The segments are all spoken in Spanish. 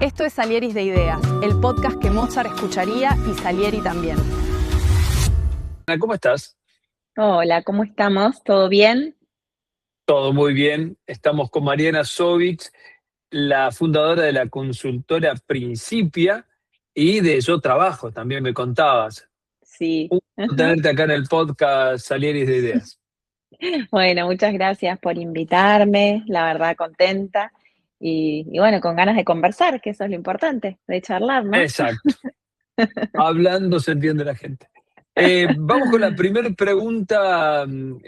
Esto es Salieris de Ideas, el podcast que Mozart escucharía y Salieri también. ¿Cómo estás? Hola, ¿cómo estamos? ¿Todo bien? Todo muy bien. Estamos con Mariana Sovich, la fundadora de la consultora Principia y de Yo Trabajo, también me contabas. Sí. Un gusto tenerte acá en el podcast Salieris de Ideas. Bueno, muchas gracias por invitarme, la verdad contenta y bueno, con ganas de conversar, que eso es lo importante, de charlar, ¿no? Exacto. Hablando se entiende la gente. Vamos con la primera pregunta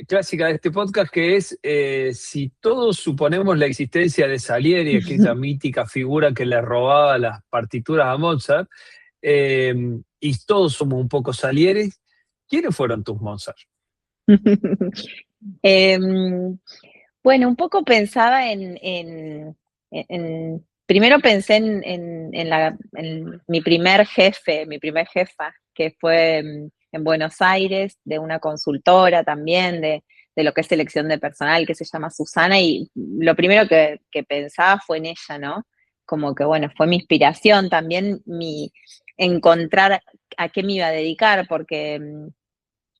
clásica de este podcast, que es si todos suponemos la existencia de Salieri, aquella mítica figura que le robaba las partituras a Mozart, y todos somos un poco Salieri, ¿quiénes fueron tus Mozart? Em, bueno, un poco pensaba primero pensé en mi primer jefe, mi primer jefa, que fue en Buenos Aires, de una consultora también, de lo que es selección de personal, que se llama Susana, y lo primero que pensaba fue en ella, ¿no? Como que, bueno, fue mi inspiración también, encontrar a qué me iba a dedicar, porque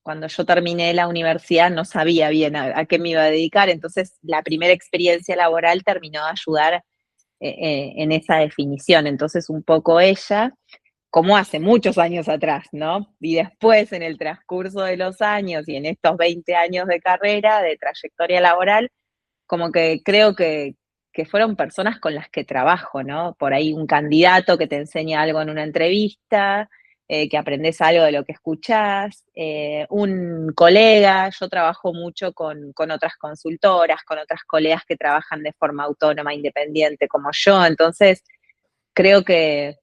cuando yo terminé la universidad no sabía bien a qué me iba a dedicar, entonces la primera experiencia laboral terminó de ayudar en esa definición. Entonces un poco ella, como hace muchos años atrás, ¿no? Y después en el transcurso de los años y en estos 20 años de carrera, de trayectoria laboral, como que creo que fueron personas con las que trabajo, ¿no? Por ahí un candidato que te enseña algo en una entrevista, que aprendes algo de lo que escuchás, un colega, yo trabajo mucho con otras consultoras, con otras colegas que trabajan de forma autónoma, independiente como yo, entonces creo que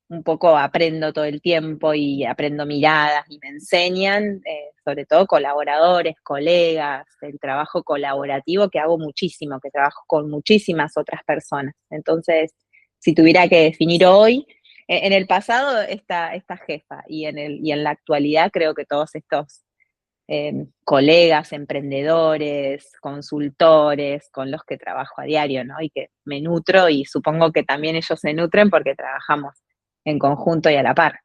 un poco aprendo todo el tiempo y aprendo miradas y me enseñan, sobre todo colaboradores, colegas, el trabajo colaborativo que hago muchísimo, que trabajo con muchísimas otras personas. Entonces, si tuviera que definir hoy, en el pasado esta jefa y en la actualidad creo que todos estos colegas, emprendedores, consultores con los que trabajo a diario, ¿no? Y que me nutro y supongo que también ellos se nutren porque trabajamos en conjunto y a la par.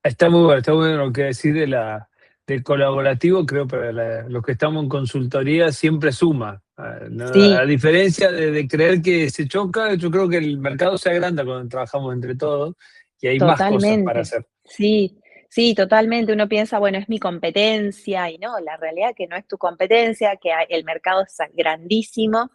Está muy bueno lo que decís del colaborativo, creo, para los que estamos en consultoría siempre suma. ¿No? A Sí, diferencia de creer que se choca, yo creo que el mercado se agranda cuando trabajamos entre todos y hay más cosas para totalmente. hacer. Sí, sí, totalmente. Uno piensa, bueno, es mi competencia y no, la realidad que no es tu competencia, que el mercado es grandísimo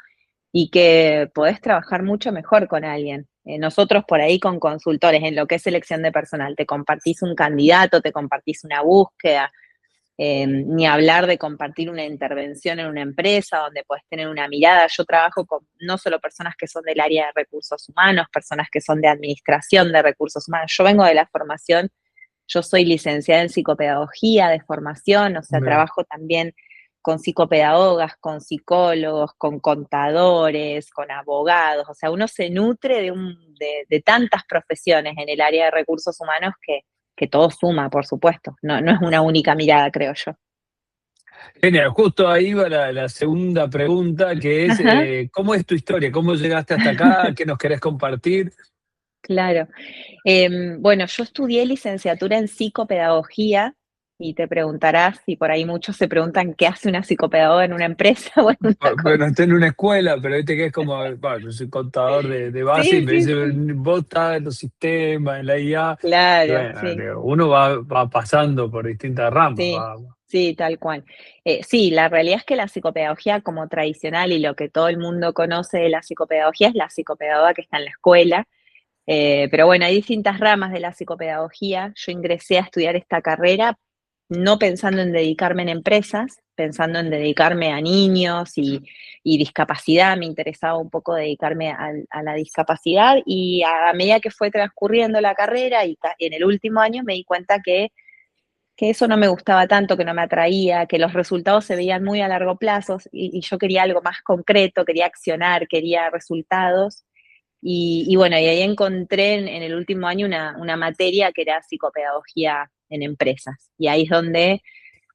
y que podés trabajar mucho mejor con alguien. Nosotros por ahí con consultores en lo que es selección de personal, te compartís un candidato, te compartís una búsqueda, ni hablar de compartir una intervención en una empresa donde podés tener una mirada. Yo trabajo con no solo personas que son del área de recursos humanos, personas que son de administración de recursos humanos. Yo vengo de la formación, yo soy licenciada en psicopedagogía de formación, o sea, Bien. trabajo también con psicopedagogas, con psicólogos, con contadores, con abogados, o sea, uno se nutre de tantas profesiones en el área de recursos humanos que todo suma, por supuesto, no es una única mirada, creo yo. Genial, justo ahí va la segunda pregunta, que es, Ajá. ¿cómo es tu historia? ¿Cómo llegaste hasta acá? ¿Qué nos querés compartir? Claro. Bueno, yo estudié licenciatura en psicopedagogía y te preguntarás si por ahí muchos se preguntan qué hace una psicopedagoga en una empresa. Bueno, una Bueno, cosa. estoy en una escuela, pero viste que es como, bueno, yo soy contador de base y Sí, me sí, dice, sí. vos estás en los sistemas, en la IA, y Claro, bueno, sí, digo, uno va pasando por distintas ramas, sí, sí, tal cual. Sí, la realidad es que la psicopedagogía como tradicional y lo que todo el mundo conoce de la psicopedagogía es la psicopedagoga que está en la escuela. Pero bueno, hay distintas ramas de la psicopedagogía. Yo ingresé a estudiar esta carrera no pensando en dedicarme en empresas, pensando en dedicarme a niños y discapacidad. Me interesaba un poco dedicarme a la discapacidad y a medida que fue transcurriendo la carrera y en el último año me di cuenta que eso no me gustaba tanto, que no me atraía, que los resultados se veían muy a largo plazo y yo quería algo más concreto, quería accionar, quería resultados. Y bueno, y ahí encontré en el último año una materia que era psicopedagogía en empresas. Y ahí es donde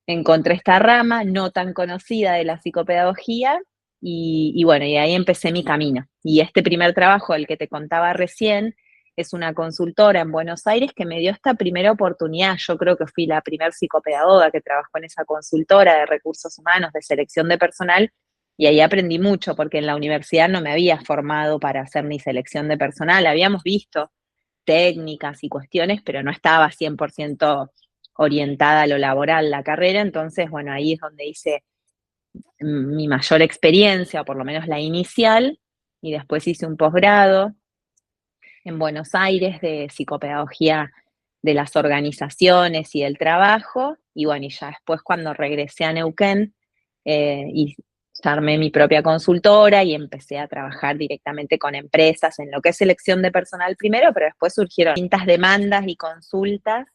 encontré esta rama no tan conocida de la psicopedagogía y bueno, y ahí empecé mi camino. Y este primer trabajo, el que te contaba recién, es una consultora en Buenos Aires que me dio esta primera oportunidad. Yo creo que fui la primer psicopedagoga que trabajó en esa consultora de recursos humanos, de selección de personal, y ahí aprendí mucho, porque en la universidad no me había formado para hacer ni selección de personal. Habíamos visto técnicas y cuestiones, pero no estaba 100% orientada a lo laboral la carrera. Entonces, bueno, ahí es donde hice mi mayor experiencia, o por lo menos la inicial, y después hice un posgrado en Buenos Aires de psicopedagogía de las organizaciones y del trabajo, y bueno, y ya después cuando regresé a Neuquén, y ya armé mi propia consultora y empecé a trabajar directamente con empresas en lo que es selección de personal primero, pero después surgieron distintas demandas y consultas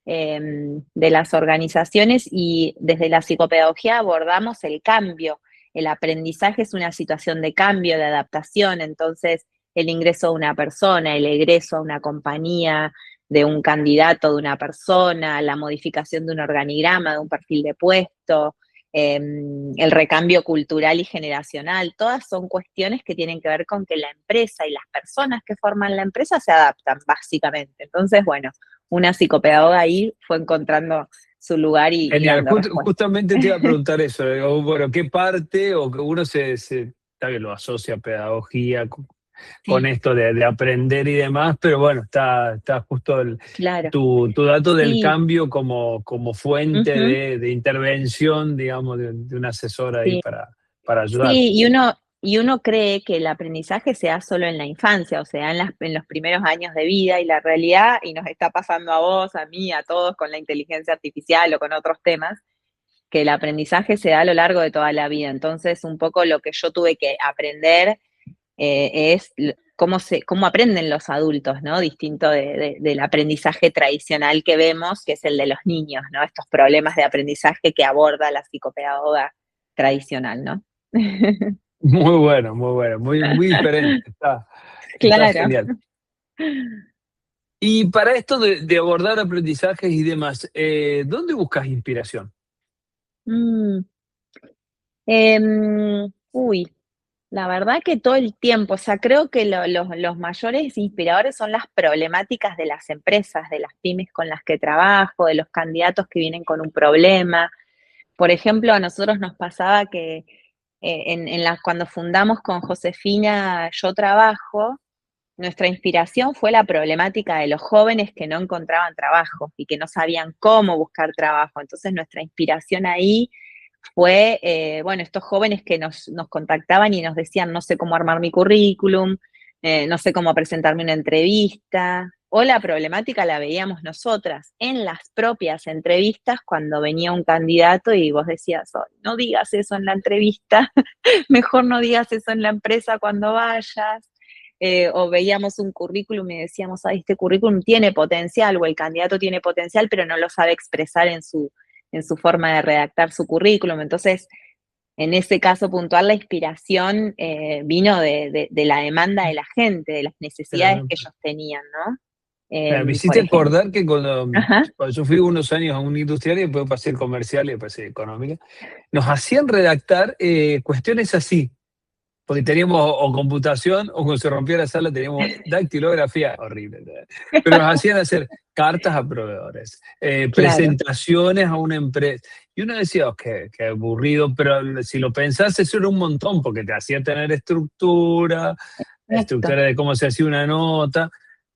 de las organizaciones, y desde la psicopedagogía abordamos el cambio. El aprendizaje es una situación de cambio, de adaptación. Entonces el ingreso de una persona, el egreso a una compañía, de un candidato, de una persona, la modificación de un organigrama, de un perfil de puesto, el recambio cultural y generacional, todas son cuestiones que tienen que ver con que la empresa y las personas que forman la empresa se adaptan, básicamente. Entonces, bueno, una psicopedagoga ahí fue encontrando su lugar y Genial, dando respuesta. justamente te iba a preguntar eso, bueno, ¿qué parte o que uno está bien, lo asocia a pedagogía con Sí, esto de aprender y demás, pero bueno, está justo claro, tu dato del sí, cambio como fuente ujú, de intervención, digamos, de un asesor ahí sí. para ayudar. Sí, y uno cree que el aprendizaje se da solo en la infancia, o sea, en los primeros años de vida, y la realidad, y nos está pasando a vos, a mí, a todos con la inteligencia artificial o con otros temas, que el aprendizaje se da a lo largo de toda la vida. Entonces, un poco lo que yo tuve que aprender es cómo aprenden los adultos, ¿no? Distinto del aprendizaje tradicional que vemos, que es el de los niños, ¿no? Estos problemas de aprendizaje que aborda la psicopedagoga tradicional, ¿no? Muy bueno, muy diferente, está Claro. genial. Y para esto de abordar aprendizajes y demás, ¿dónde buscas inspiración? Mm, uy, la verdad que todo el tiempo, o sea, creo que los mayores inspiradores son las problemáticas de las empresas, de las pymes con las que trabajo, de los candidatos que vienen con un problema. Por ejemplo, a nosotros nos pasaba que cuando fundamos con Josefina Yo Trabajo, nuestra inspiración fue la problemática de los jóvenes que no encontraban trabajo y que no sabían cómo buscar trabajo. Entonces nuestra inspiración ahí fue, bueno, estos jóvenes que nos contactaban y nos decían, no sé cómo armar mi currículum, no sé cómo presentarme una entrevista, o la problemática la veíamos nosotras en las propias entrevistas cuando venía un candidato y vos decías, "Oh, no digas eso en la entrevista, mejor no digas eso en la empresa cuando vayas". O veíamos un currículum y decíamos, ay, este currículum tiene potencial, o el candidato tiene potencial, pero no lo sabe expresar en su forma de redactar su currículum. Entonces, en ese caso puntual, la inspiración vino de la demanda de la gente, de las necesidades que ellos tenían, ¿no? Me Por hiciste ejemplo. acordar que Ajá, cuando yo fui unos años a un industrial y después pasé comercial y después económica, nos hacían redactar cuestiones así, porque teníamos o computación o cuando se rompía la sala teníamos dactilografía, horrible, ¿verdad? Pero nos hacían hacer cartas a proveedores, claro, presentaciones a una empresa. Y uno decía, oh, qué aburrido, pero si lo pensás, eso era un montón, porque te hacía tener exacto. estructura de cómo se hacía una nota,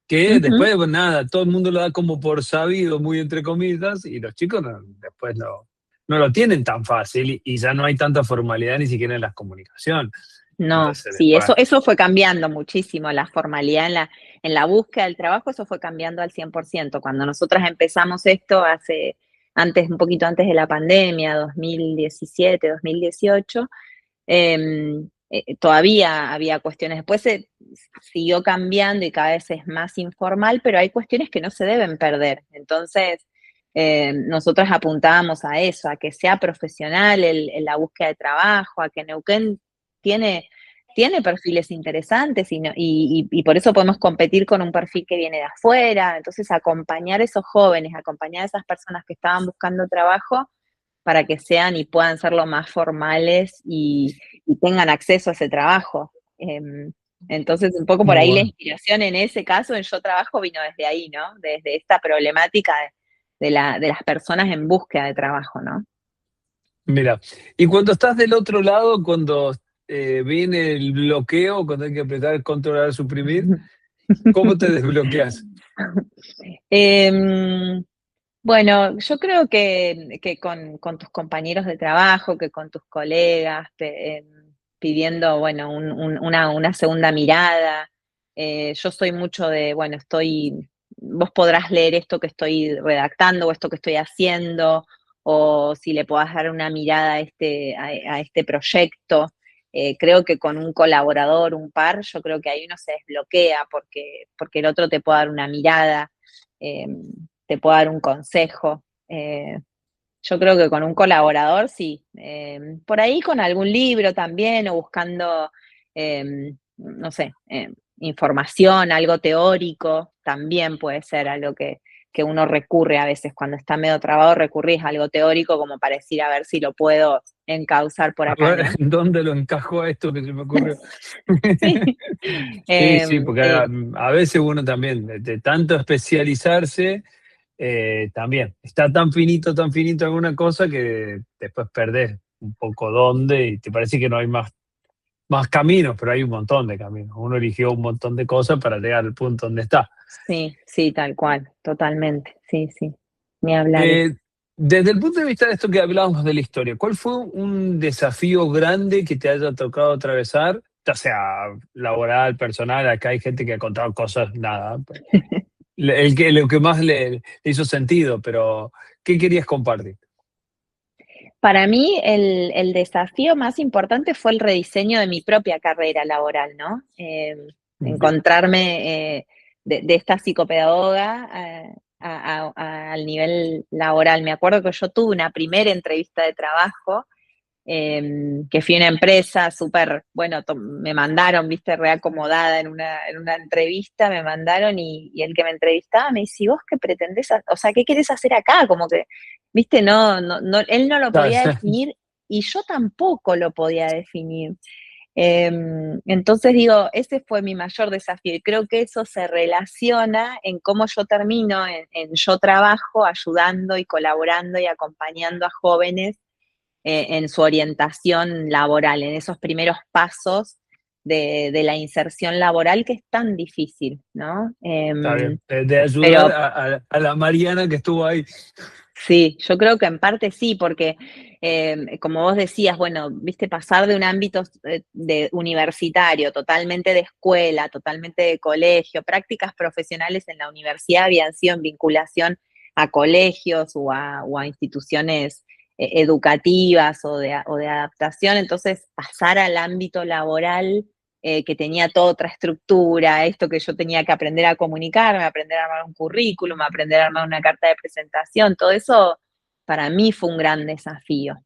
que Ujú. después, pues nada, todo el mundo lo da como por sabido, muy entre comillas, y los chicos después no lo tienen tan fácil y ya no hay tanta formalidad ni siquiera en la comunicación. No, Entonces, sí, después, eso fue cambiando muchísimo, la formalidad en la búsqueda del trabajo, eso fue cambiando al 100%. Cuando nosotras empezamos esto un poquito antes de la pandemia, 2017, 2018, todavía había cuestiones. Después se siguió cambiando y cada vez es más informal, pero hay cuestiones que no se deben perder. Entonces, nosotros apuntábamos a eso, a que sea profesional la búsqueda de trabajo, a que Neuquén tiene, tiene perfiles interesantes y por eso podemos competir con un perfil que viene de afuera. Entonces, acompañar a esos jóvenes, acompañar a esas personas que estaban buscando trabajo para que sean y puedan ser lo más formales y tengan acceso a ese trabajo. Entonces, un poco por Muy ahí la bueno. inspiración en ese caso, en Yo Trabajo, vino desde ahí, ¿no? Desde esta problemática de las personas en búsqueda de trabajo, ¿no? Mira, y cuando estás del otro lado, cuando viene el bloqueo, cuando hay que apretar controlar, suprimir, ¿cómo te desbloqueas? Em, bueno, yo creo que con tus compañeros de trabajo, que con tus colegas, pidiendo, bueno, una segunda mirada. Yo soy mucho de, bueno, vos podrás leer esto que estoy redactando o esto que estoy haciendo, o si le podás dar una mirada a este proyecto. Creo que con un colaborador, un par, yo creo que ahí uno se desbloquea porque el otro te puede dar una mirada. eh, Te puedo dar un consejo. Yo creo que con un colaborador sí. Por ahí con algún libro también o buscando, no sé, información, algo teórico, también puede ser algo que uno recurre a veces. Cuando está medio trabado, recurrís a algo teórico como para decir a ver si lo puedo encauzar por A acá, ver, ¿no? ¿dónde lo encajo a esto que se me ocurrió? Sí. Sí, sí, porque Sí. a veces uno también, de tanto especializarse, también está tan finito alguna cosa que después perdés un poco dónde y te parece que no hay más caminos, pero hay un montón de caminos. Uno eligió un montón de cosas para llegar al punto donde está. Sí, sí, tal cual, totalmente. Sí, sí. Ni hablar eso. Eh, Desde el punto de vista de esto que hablábamos de la historia, ¿cuál fue un desafío grande que te haya tocado atravesar? Ya sea laboral, personal, acá hay gente que ha contado cosas, nada, lo que más le hizo sentido, pero ¿qué querías compartir? Para mí, el desafío más importante fue el rediseño de mi propia carrera laboral, ¿no? Bien. Encontrarme de esta psicopedagoga al nivel laboral. Me acuerdo que yo tuve una primera entrevista de trabajo, que fui a una empresa súper, bueno, me mandaron, viste, reacomodada en una entrevista, me mandaron y el que me entrevistaba me dice, ¿y vos qué pretendés, o sea, qué querés hacer acá? Como que, viste, él no lo podía definir y yo tampoco lo podía definir. Entonces digo, ese fue mi mayor desafío y creo que eso se relaciona en cómo yo termino en Yo Trabajo ayudando y colaborando y acompañando a jóvenes en su orientación laboral, en esos primeros pasos de la inserción laboral que es tan difícil, ¿no? Está bien. De ayudar Pero a la Mariana que estuvo ahí. sí, yo creo que en parte sí, porque como vos decías, bueno, viste, pasar de un ámbito de universitario, totalmente de escuela, totalmente de colegio, prácticas profesionales en la universidad habían sido en vinculación a colegios o a instituciones educativas o de adaptación, entonces pasar al ámbito laboral que tenía toda otra estructura, esto que yo tenía que aprender a comunicarme, aprender a armar un currículum, aprender a armar una carta de presentación, todo eso para mí fue un gran desafío.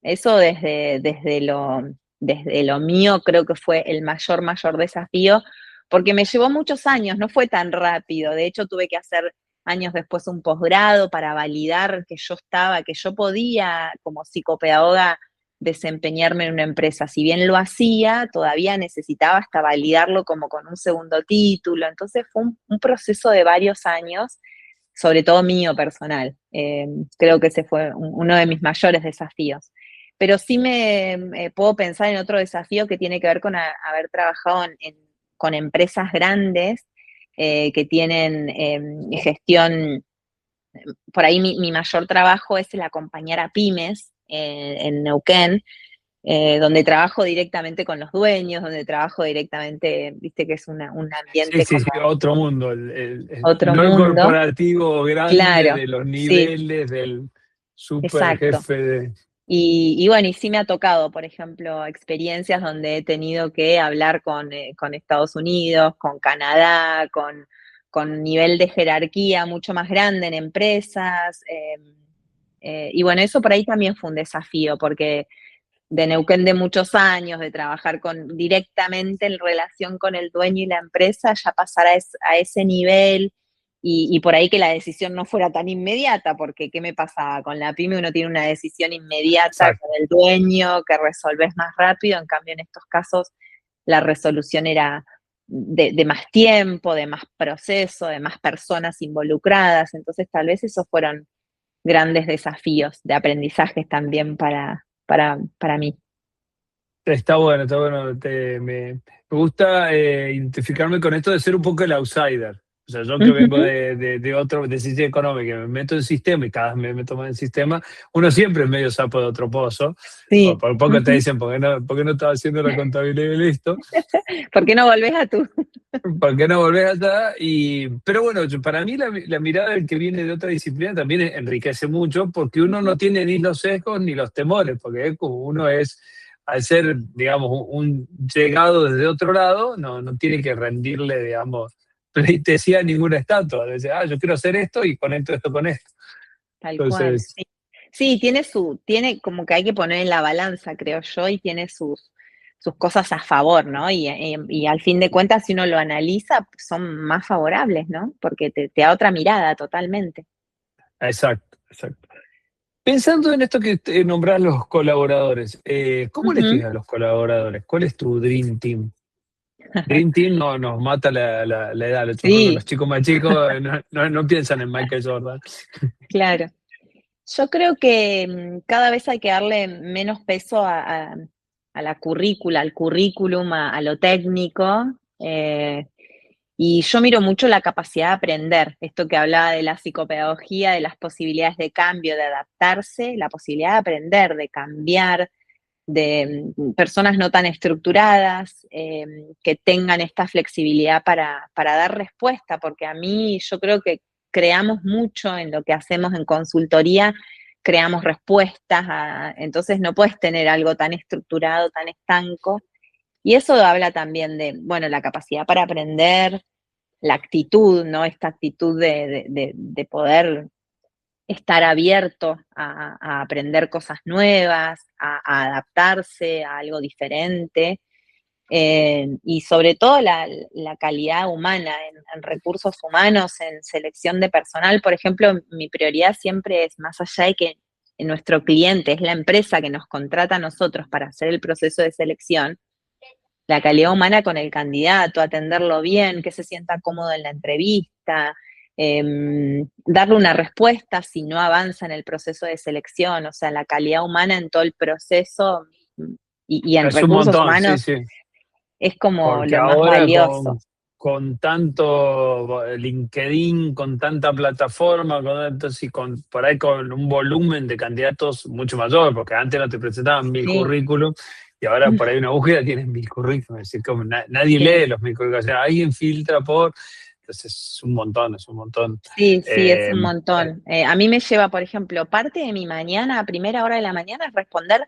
Eso desde lo mío creo que fue el mayor desafío, porque me llevó muchos años, no fue tan rápido. De hecho, tuve que hacer años después un posgrado para validar que yo podía como psicopedagoga desempeñarme en una empresa. Si bien lo hacía, todavía necesitaba hasta validarlo como con un segundo título. Entonces fue un proceso de varios años, sobre todo mío personal. Creo que ese fue uno de mis mayores desafíos. Pero sí me puedo pensar en otro desafío que tiene que ver con haber trabajado con empresas grandes que tienen gestión. Por ahí mi mayor trabajo es el acompañar a pymes en Neuquén, donde trabajo directamente con los dueños, donde trabajo directamente, viste que es un Sí, ambiente sí, como sí, otro mundo. otro No el mundo. corporativo grande Claro, de los sí, niveles del super exacto. jefe de. Y bueno, y sí me ha tocado, por ejemplo, experiencias donde he tenido que hablar con Estados Unidos, con Canadá, con nivel de jerarquía mucho más grande en empresas. Y bueno, eso por ahí también fue un desafío, porque de Neuquén de muchos años, de trabajar directamente en relación con el dueño y la empresa, ya pasar a ese nivel y por ahí que la decisión no fuera tan inmediata, porque ¿qué me pasaba? Con la pyme uno tiene una decisión inmediata Exacto. con el dueño, que resolvés más rápido, en cambio en estos casos la resolución era de más tiempo, de más proceso, de más personas involucradas, entonces tal vez esos fueron grandes desafíos de aprendizajes también para mí. Está bueno, está bueno. Me gusta identificarme con esto de ser un poco el outsider. O sea, yo que vengo Ujú. de otro, de ciencia económica, me meto en sistema y cada vez me meto más en sistema, uno siempre es medio sapo de otro pozo. Sí. Por poco te Ujú. dicen, por qué no estás haciendo la contabilidad y listo? ¿Por qué no volvés a tu? ¿Por qué no volvés allá? Pero bueno, para mí la mirada del que viene de otra disciplina también enriquece mucho porque uno no Ujú. tiene ni los sesgos ni los temores, porque es como uno es, al ser, digamos, un llegado desde otro lado, no tiene que rendirle, digamos, pleitesía a ninguna estatua. Dice, yo quiero hacer esto y conecto esto con esto. Tal cual, Entonces, sí. Sí, tiene como que hay que poner en la balanza, creo yo, y tiene sus cosas a favor, ¿no? Y al fin de cuentas, si uno lo analiza, pues, son más favorables, ¿no? Porque te da otra mirada totalmente. exacto, exacto. Pensando en esto que nombrás los colaboradores, ¿cómo elegís Ujú. a los colaboradores? ¿Cuál es tu Dream Team? Dream Team no, nos mata la edad. Yo creo que los Sí, chicos más chicos no piensan en Michael Jordan. claro. Yo creo que cada vez hay que darle menos peso a la currícula, al currículum, a lo técnico. Y yo miro mucho la capacidad de aprender, esto que hablaba de la psicopedagogía, de las posibilidades de cambio, de adaptarse, la posibilidad de aprender, de cambiar, de personas no tan estructuradas, que tengan esta flexibilidad para dar respuesta, porque a mí yo creo que creamos mucho en lo que hacemos en consultoría, creamos respuestas, entonces no puedes tener algo tan estructurado, tan estanco. Y eso habla también de, bueno, la capacidad para aprender, la actitud, ¿no? Esta actitud de poder estar abierto a aprender cosas nuevas, a adaptarse a algo diferente, y sobre todo la calidad humana en recursos humanos, en selección de personal. Por ejemplo, mi prioridad siempre es, más allá de que nuestro cliente es la empresa que nos contrata a nosotros para hacer el proceso de selección, la calidad humana con el candidato, atenderlo bien, que se sienta cómodo en la entrevista, darle una respuesta si no avanza en el proceso de selección, o sea, la calidad humana en todo el proceso y en Es un recursos montón, sí, humanos sí. es como Porque lo más ahora valioso. con tanto LinkedIn, con tanta plataforma, entonces, y por ahí con un volumen de candidatos mucho mayor, porque antes no te presentaban 1000 Sí, currículum y ahora por ahí una búsqueda tienes 1000 currículum. Es decir, como nadie sí. lee los 1000 currículum, o sea, alguien filtra por. Entonces es un montón, es un montón. Sí, sí, es Eh, un eh, montón. A mí me lleva, por ejemplo, parte de mi mañana, a primera hora de la mañana, es responder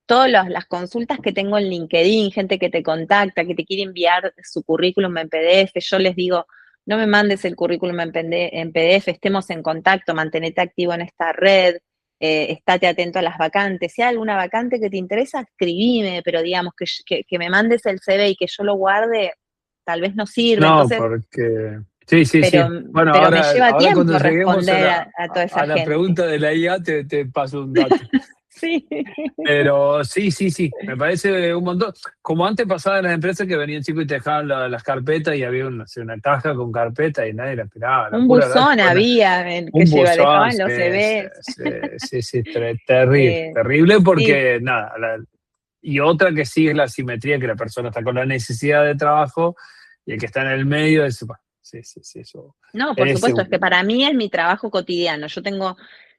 todas las consultas que tengo en LinkedIn, gente que te contacta, que te quiere enviar su currículum en PDF. Yo les digo, no me mandes el currículum en PDF, estemos en contacto, mantenete activo en esta red, estate atento a las vacantes. Si hay alguna vacante que te interesa, escribime, pero digamos que me mandes el CV y que yo lo guarde, tal vez no sirve. no, Entonces, porque. Sí, sí, pero, sí. Bueno, pero me lleva ahora cuando tiempo lleguemos responder a toda esa a la gente. pregunta de la IA, te paso un dato. Sí, Pero sí, sí, sí, me parece un montón. Como antes pasaba en las empresas que venían chicos y te dejaban las carpetas y había una caja con carpetas y nadie la esperaba, la un pura verdad. buzón había que Un buzón, dejaban sí, los sí, CVs. sí, sí, sí, terrible, Eh, terrible sí, porque nada, y otra que sí es la simetría, que la persona está con la necesidad de trabajo y el que está en el medio es, bueno, sí, sí, sí, eso no, por es, supuesto, es que para mí es mi trabajo cotidiano. Yo tengo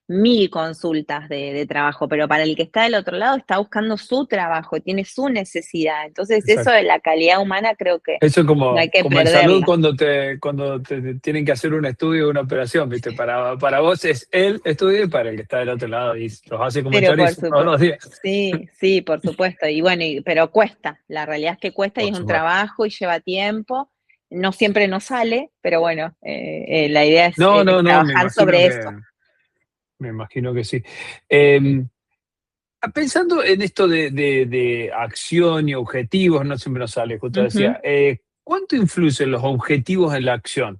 1000 consultas de trabajo, pero para el que está del otro lado está buscando su trabajo, tiene su necesidad. Entonces, eso de exacto. la calidad humana creo que Eso es no hay que como en salud perderla. cuando te tienen que hacer un estudio o una operación, ¿viste? Para vos es el estudio y para el que está del otro lado y los hace como Pero por chorizo todos supuesto. los días. Sí, sí, por supuesto. Y bueno, pero cuesta. La realidad es que cuesta y Por es un supuesto. trabajo y lleva tiempo. No siempre nos sale, pero bueno, la idea No, es no, no, trabajar sobre eso. me imagino que sí. Eh, Pensando en esto de acción y objetivos, no siempre nos sale, justo Ujú. decía, ¿cuánto influyen los objetivos en la acción?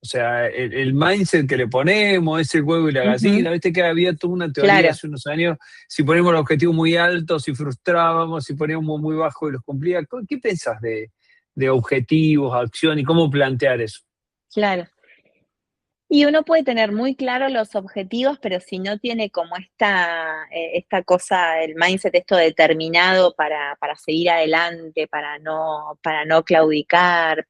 O sea, el mindset que le ponemos, ese huevo y la gallina, viste que había toda una teoría Claro. hace unos años, si ponemos el objetivo muy alto, si frustrábamos, si poníamos muy bajo y los cumplía. ¿Qué pensás de objetivos, acción y cómo plantear eso? Claro. Y uno puede tener muy claro los objetivos, pero si no tiene como esta cosa, el mindset esto determinado para seguir adelante, para no claudicar,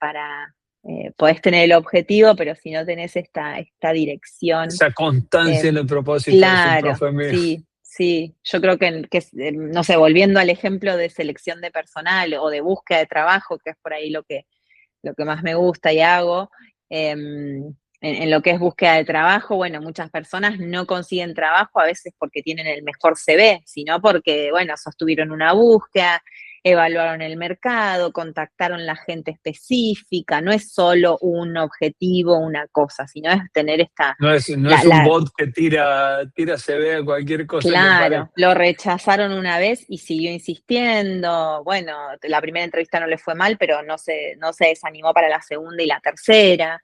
podés tener el objetivo, pero si no tenés esta dirección. Esa constancia en eh, el propósito, es un claro, profe mío. sí, sí. Yo creo no sé, volviendo al ejemplo de selección de personal o de búsqueda de trabajo, que es por ahí lo que más me gusta y hago, en lo que es búsqueda de trabajo, bueno, muchas personas no consiguen trabajo a veces porque tienen el mejor CV, sino porque, bueno, sostuvieron una búsqueda, evaluaron el mercado, contactaron la gente específica, no es solo un objetivo, una cosa, sino es tener No es un bot que tira CV a cualquier cosa que aparezca. Claro, lo rechazaron una vez y siguió insistiendo. Bueno, la primera entrevista no le fue mal, pero no se desanimó para la segunda y la tercera.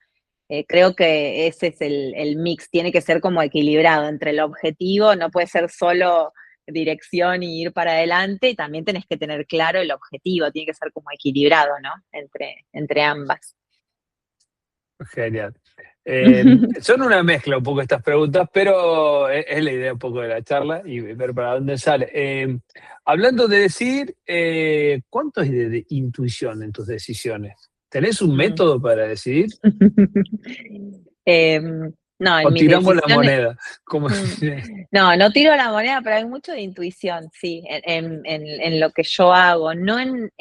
Creo que ese es el mix, tiene que ser como equilibrado entre el objetivo, no puede ser solo dirección y ir para adelante, y también tenés que tener claro el objetivo, tiene que ser como equilibrado, ¿no? Entre ambas. Genial. Son una mezcla un poco estas preguntas, pero es la idea un poco de la charla y ver para dónde sale. Hablando de decir, ¿cuánto hay de intuición en tus decisiones? ¿Tenés un Mm. método para decidir? No, ¿O en mis tiramos la decisiones. moneda? Como No, no tiro la moneda, pero hay mucho de intuición, sí, en lo que yo hago, no en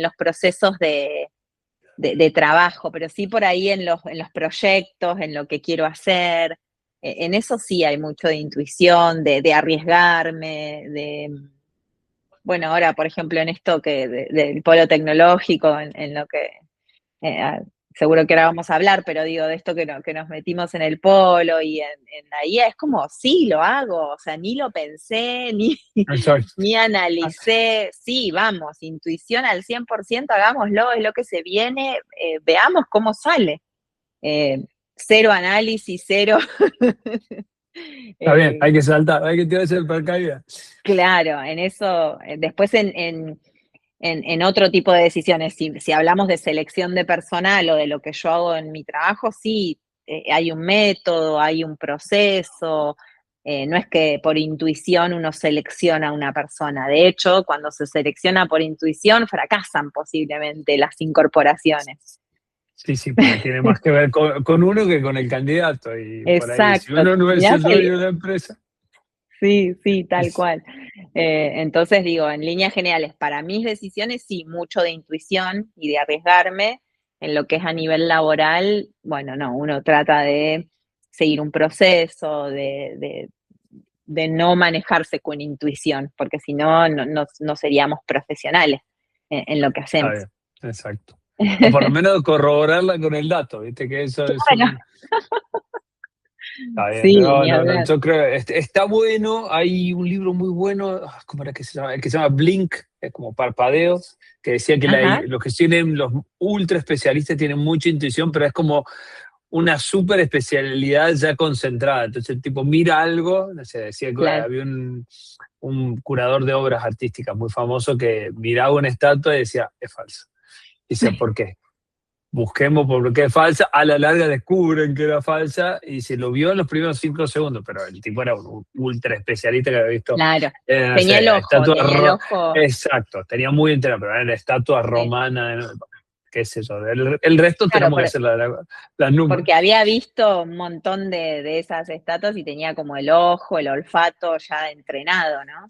los procesos de trabajo, pero sí por ahí en los proyectos, en lo que quiero hacer. En eso sí hay mucho de intuición, de arriesgarme, bueno, ahora, por ejemplo, en esto del polo tecnológico, en lo que eh, ah, seguro que ahora vamos a hablar, pero digo, de esto que nos metimos en el polo y en la IA, es como, sí, lo hago, o sea, ni lo pensé, Exacto. ni analicé, sí, vamos, intuición al 100%, hagámoslo, es lo que se viene, veamos cómo sale. Cero análisis, cero. Está bien, eh, hay que saltar, hay que tirarse el paracaídas. claro, en eso, después en otro tipo de decisiones. Si hablamos de selección de personal o de lo que yo hago en mi trabajo, sí, hay un método, hay un proceso. No es que por intuición uno selecciona a una persona. De hecho, cuando se selecciona por intuición, fracasan posiblemente las incorporaciones. Sí, porque tiene más que ver con uno que con el candidato. Y por ahí, si Exacto. uno no es Mirá, el dueño de la empresa. sí, sí, tal cual. Entonces digo, en líneas generales, para mis decisiones sí, mucho de intuición y de arriesgarme. En lo que es a nivel laboral, bueno, no, uno trata de seguir un proceso, de no manejarse con intuición, porque si no, no seríamos profesionales en lo que Está hacemos. bien, exacto. O por lo menos corroborarla con el dato, ¿viste? Que eso es Claro, un. Está bien, sí, no, ni no, no, hablar. yo creo, está bueno, hay un libro muy bueno, ¿cómo era que se llama? El que se llama Blink, es como parpadeos, que decía que Ajá, los que tienen, los ultra especialistas tienen mucha intuición, pero es como una súper especialidad ya concentrada. Entonces el tipo mira algo, no sé, decía que claro. había un curador de obras artísticas muy famoso que miraba una estatua y decía, es falso. Y decía, ¿por qué? Busquemos por qué es falsa, a la larga descubren que era falsa y se lo vio en los primeros 5 segundos, pero el tipo era un ultra especialista que había visto, Claro. no sé, Tenía el ojo. exacto, tenía muy entera, pero era estatua Sí. romana, qué sé yo, el resto Claro, tenemos que hacer las números. porque había visto un montón de esas estatuas y tenía como el ojo, el olfato ya entrenado, ¿no?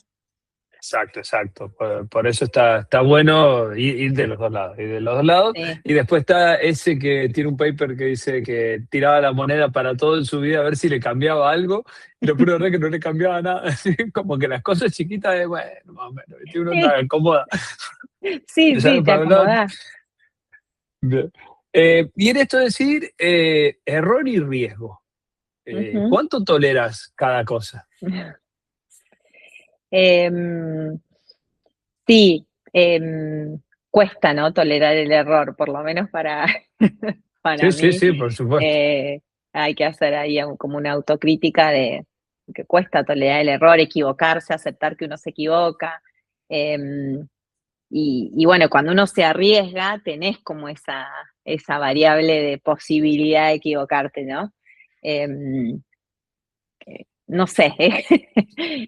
Exacto. Por eso está bueno ir de los dos lados. Y de los dos lados. Sí. Y después está ese que tiene un paper que dice que tiraba la moneda para todo en su vida a ver si le cambiaba algo. Y lo puro es que no le cambiaba nada. Como que las cosas chiquitas, bueno, más o menos. ¿Viste? Uno está cómoda. Sí, Ya sí, te para hablar. acomodás. Bien. Y en esto de decir, error y riesgo. Ujú. ¿Cuánto toleras cada cosa? Em, sí, cuesta, ¿no? Tolerar el error, por lo menos para, para Sí, mí. sí, por supuesto. Hay que hacer ahí como una autocrítica de que cuesta tolerar el error, equivocarse, aceptar que uno se equivoca. Y bueno, cuando uno se arriesga, tenés como esa variable de posibilidad de equivocarte, ¿no? No sé,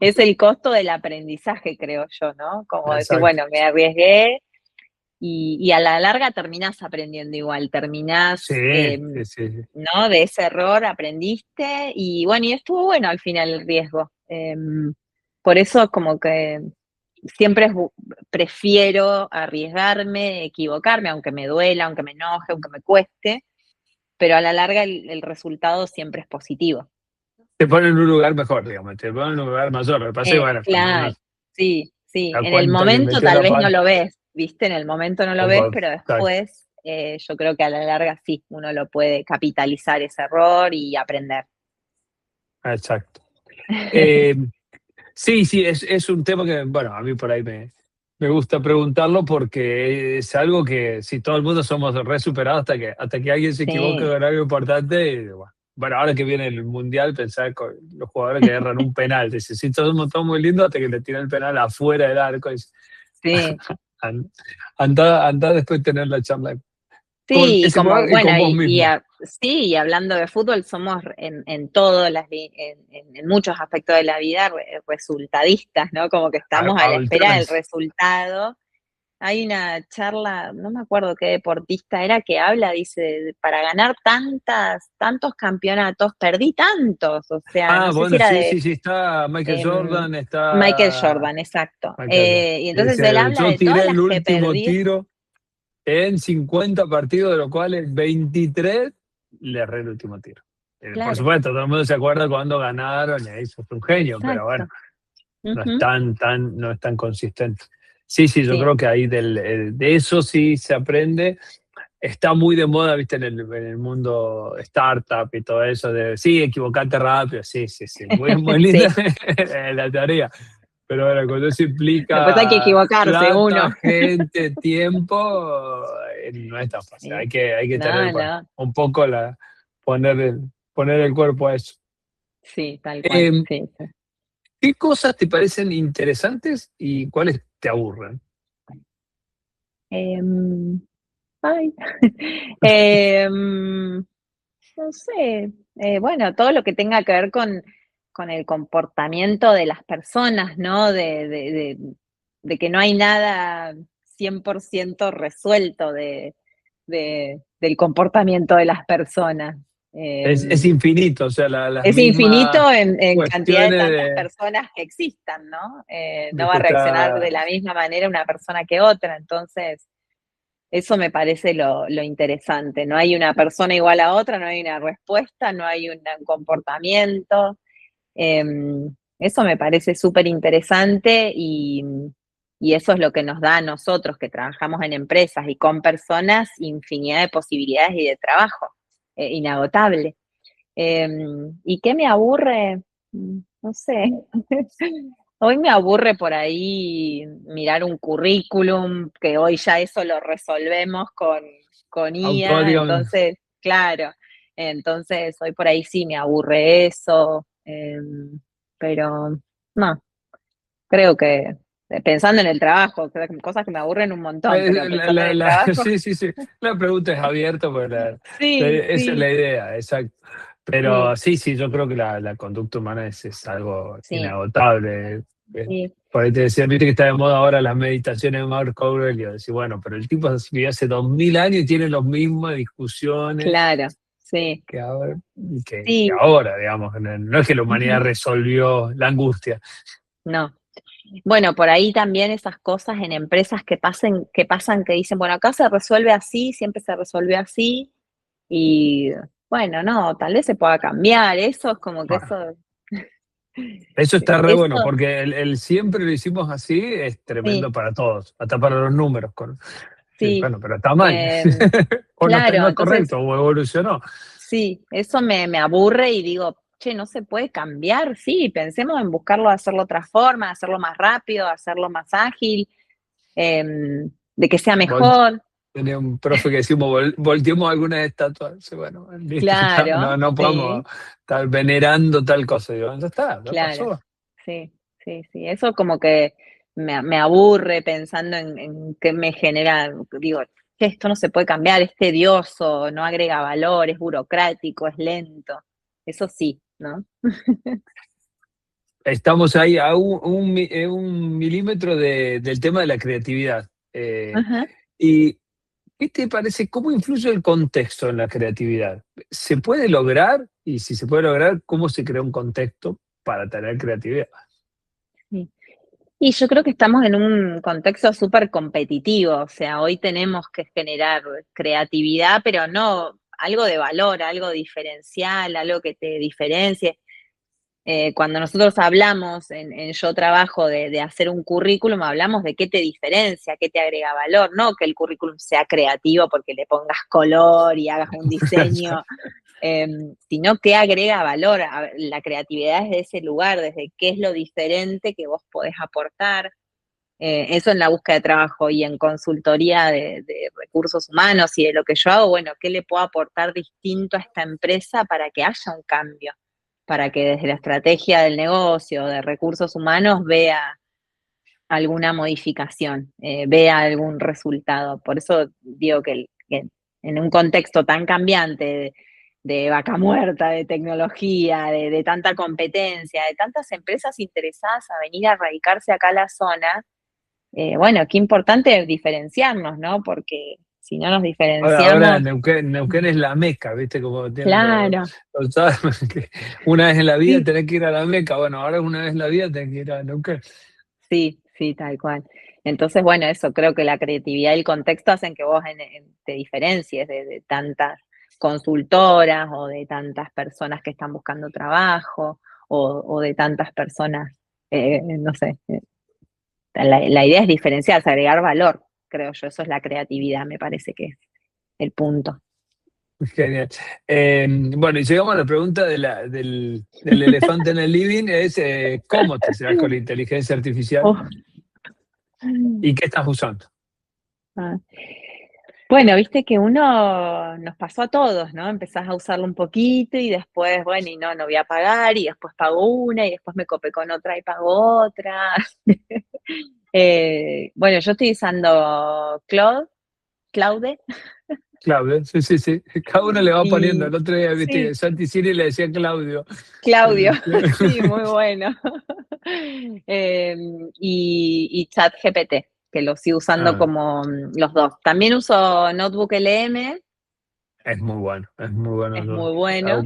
es el costo del aprendizaje, creo yo, ¿no? Como decir, Exacto. bueno, me arriesgué y a la larga terminás aprendiendo igual, terminás, Sí, sí, sí, sí. ¿no? De ese error aprendiste y bueno, y estuvo bueno al final el riesgo. Por eso como que siempre prefiero arriesgarme, equivocarme, aunque me duela, aunque me enoje, aunque me cueste, pero a la larga el resultado siempre es positivo. Te pone en un lugar mejor, digamos, te pone en un lugar mayor. Me pasa igual cuando uno Claro, sí, sí. se da En el cuenta que momento metió tal la vez no pata. lo ves, ¿viste? En el momento no lo ves, pero Exacto, después yo creo que a la larga sí, uno lo puede capitalizar ese error y aprender. exacto. Eh, sí, sí, es un tema que, bueno, a mí por ahí me gusta preguntarlo porque es algo que si todo el mundo somos re superados hasta que alguien se equivoca Sí, con algo importante. Y, bueno, ahora que viene el Mundial, pensar con los jugadores que erran un penal. Dice, sí, todo muy lindo hasta que le tiran el penal afuera del arco. Y, sí. an- anda después de tener la charla con Sí, y ese como, jugador y bueno, con vos mismo. sí, y hablando de fútbol, somos en todas en muchos aspectos de la vida resultadistas, ¿no? Como que estamos a la A espera del ultranza. resultado. Hay una charla, no me acuerdo qué deportista era, que habla, dice, para ganar tantos campeonatos, perdí tantos, o sea, no Ah, sé si bueno, era sí, de sí, sí, está Michael em, Jordan, Michael está Jordan, exacto. Michael Jordan. Y Y entonces él dice, habla yo de todas tiré las el que último perdí. tiro en 50 partidos, de los cuales 23 le erré el último tiro. Por Claro, supuesto, todo el mundo se acuerda cuando ganaron, y ahí sos un genio, pero bueno, exacto. Ujú, no es tan consistente. Sí, sí, yo sí. creo que ahí de eso sí se aprende. Está muy de moda, viste, en el mundo startup y todo eso, de sí, equivocarte rápido, sí, sí, sí, muy linda Sí, la teoría, pero bueno, cuando eso después hay que implica equivocarse plata, uno. gente, tiempo, no es tan fácil, Sí. hay que tener, No, bueno, no, un poco poner el cuerpo a eso. sí, tal cual, Eh, sí, sí. ¿Qué cosas te parecen interesantes y cuáles te aburren? Em, ay, em, no sé, bueno, todo lo que tenga que ver con el comportamiento de las personas, ¿no? De que no hay nada 100% resuelto del comportamiento de las personas. Es infinito, o sea, las Es mismas infinito en cantidad de cuestiones tantas personas que existan, ¿no? No va viste, a reaccionar de está. la misma manera una persona que otra, entonces eso me parece lo interesante. No hay una persona igual a otra, no hay una respuesta, no hay un comportamiento. Eso me parece súper interesante y eso es lo que nos da a nosotros que trabajamos en empresas y con personas infinidad de posibilidades y de trabajo, inagotable. ¿Y qué me aburre? No sé. Hoy me aburre por ahí mirar un currículum, que hoy ya eso lo resolvemos con IA, Automáticamente. entonces, claro, entonces hoy por ahí sí me aburre eso, pero no, creo que pensando en el trabajo, creo que cosas que me aburren un montón, pero pensando en el trabajo, Sí, sí, sí. La pregunta es abierta, porque sí, esa es sí, la idea, exacto. sí, Pero sí, sí, yo creo que la conducta humana es algo sí, inagotable. sí, Por ahí te decía, viste que está de moda ahora las meditaciones de Mark Aurelio. Decir, bueno, pero el tipo vivió hace 2000 años y tiene las mismas discusiones claro, sí, que ahora, que sí. ahora, digamos. No es que la humanidad Ujú. resolvió la angustia. No. Bueno, por ahí también esas cosas en empresas que pasan que dicen, bueno, acá se resuelve así, siempre se resuelve así, y bueno, no, tal vez se pueda cambiar, eso es como que Bueno, eso, eso está re bueno, eso, porque el siempre lo hicimos así es sí, tremendo para todos, hasta para los números. Sí, sí, bueno, pero está mal. em, O claro, no es entonces correcto, o evolucionó. sí, eso me aburre y digo, che, no se puede cambiar, sí, pensemos en buscarlo, hacerlo de otra forma, hacerlo más rápido, hacerlo más ágil, de que sea Vol- mejor. Tenía un profe que decimos, volteemos algunas estatuas. Bueno, listo, Claro, no podemos sí, estar venerando tal cosa. Digo, ya está, ya claro, pasó. sí, sí, sí. Eso como que me aburre pensando en qué me genera, digo, que esto no se puede cambiar, es tedioso, no agrega valor, es burocrático, es lento. Eso sí, ¿no? Estamos ahí a un milímetro del tema de la creatividad. Ajá. ¿Y qué te parece? ¿Cómo influye el contexto en la creatividad? ¿Se puede lograr? Y si se puede lograr, ¿cómo se crea un contexto para tener creatividad? Sí. Y yo creo que estamos en un contexto súper competitivo, o sea, hoy tenemos que generar creatividad, pero no algo de valor, algo diferencial, algo que te diferencie. Cuando nosotros hablamos en Yo Trabajo de hacer un currículum, hablamos de qué te diferencia, qué te agrega valor, no que el currículum sea creativo porque le pongas color y hagas un diseño, sino que agrega valor. La creatividad es de ese lugar, desde qué es lo diferente que vos podés aportar. Eso en la búsqueda de trabajo y en consultoría de recursos humanos y de lo que yo hago, bueno, ¿qué le puedo aportar distinto a esta empresa para que haya un cambio? Para que desde la estrategia del negocio, de recursos humanos, vea alguna modificación, vea algún resultado. Por eso digo que en un contexto tan cambiante de vaca muerta, de tecnología, de tanta competencia, de tantas empresas interesadas a venir a radicarse acá a la zona, bueno, qué importante diferenciarnos, ¿no? Porque si no nos Ahora diferenciamos, Neuquén es la Meca, ¿viste? Como tienen claro, que una vez en la vida sí, tenés que ir a la Meca. Bueno, ahora una vez en la vida tenés que ir a Neuquén. sí, sí, tal cual. Entonces, bueno, eso, creo que la creatividad y el contexto hacen que vos te diferencies de tantas consultoras o de tantas personas que están buscando trabajo o de tantas personas, no sé, la idea es diferenciarse, agregar valor, creo yo, eso es la creatividad, me parece que es el punto. Genial. Bueno, y llegamos a la pregunta del elefante en el living, es ¿cómo te serás con la inteligencia artificial Oh. y qué estás usando? Ah. Bueno, viste que uno nos pasó a todos, ¿no? Empezás a usarlo un poquito y después, bueno, y no voy a pagar y después pago una y después me copé con otra y pago otra. Bueno, yo estoy usando Claude Claudio, sí, sí, sí. Cada uno le va poniendo. y El otro día, viste, sí, que Santi Siri le decía Claudio. Claudio, sí, muy bueno. Y ChatGPT, que lo sigo usando Ah, como los dos. También uso Notebook LM, es muy bueno. es ¿No? muy bueno,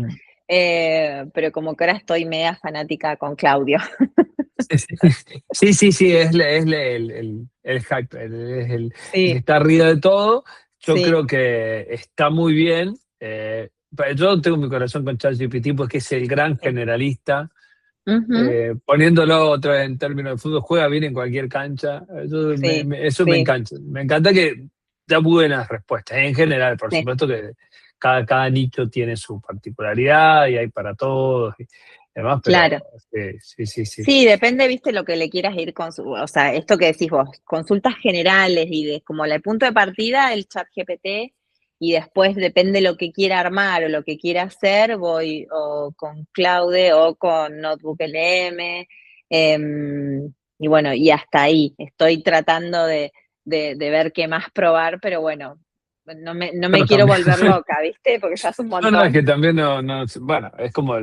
pero como que ahora estoy media fanática con Claudio. Sí, sí, sí, el hack, el que Sí, está arriba de todo. Yo sí. creo que está muy bien. Yo tengo mi corazón con ChatGPT porque es el gran Sí. generalista. Ujú, Poniéndolo otra vez en términos de fútbol, juega bien en cualquier cancha. sí, Eso me sí, encanta. Me encanta que da buenas respuestas. En general, por sí, supuesto que cada nicho tiene su particularidad y hay para todos y demás, pero claro. sí, sí, sí. Sí, depende, viste, lo que le quieras ir con o sea, esto que decís vos, consultas generales y de como el punto de partida, el chat GPT, y después depende lo que quiera armar o lo que quiera hacer, voy o con Claude o con Notebook LM, y bueno, y hasta ahí, estoy tratando de ver qué más probar, pero bueno, no me Bueno, quiero también. volver loca, viste, porque ya es un No, no, es montón. que también bueno, es como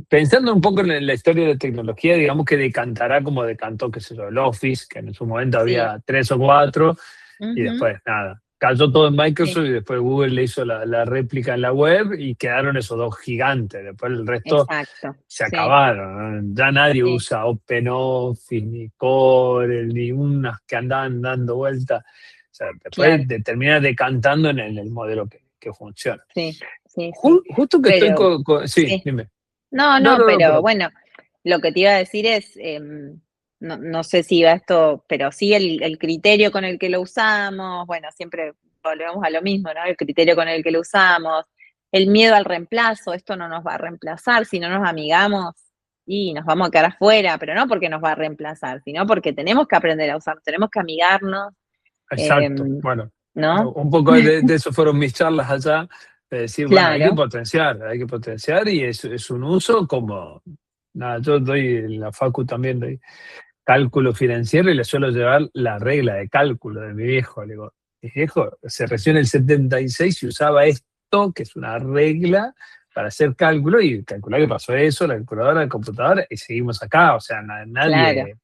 pensando un poco en la historia de la tecnología, digamos que decantará como decantó, qué sé yo, el Office, que en su momento Sí, había tres o cuatro, y ujú, después nada. Cayó todo en sí, Microsoft y después Google le hizo la réplica en la web y quedaron esos dos gigantes. Después el resto exacto, se sí, acabaron, ¿no? Ya nadie sí, usa OpenOffice, ni Corel, ni unas que andaban dando vueltas. O sea, después claro. termina decantando en el modelo que funciona. Sí, sí, sí. Justo que estoy Pero sí, sí. dime. No, No, no, no, no, pero perdón. bueno, lo que te iba a decir es, no sé si va esto, pero sí el criterio con el que lo usamos, bueno, siempre volvemos a lo mismo, ¿no? El criterio con el que lo usamos, el miedo al reemplazo, esto no nos va a reemplazar, si no nos amigamos y nos vamos a quedar afuera, pero no porque nos va a reemplazar, sino porque tenemos que aprender a usar, tenemos que amigarnos Exacto. Bueno, ¿no? un poco de eso fueron mis charlas allá, de decir, bueno, Claro, hay que potenciar y es un uso como, nada, yo doy en la facu también, doy cálculo financiero y le suelo llevar la regla de cálculo de mi viejo. Le digo, mi viejo se recibió en el 76 y usaba esto, que es una regla para hacer cálculo y calcular que pasó eso, la calculadora, el computador, y seguimos acá. O sea, claro. nadie.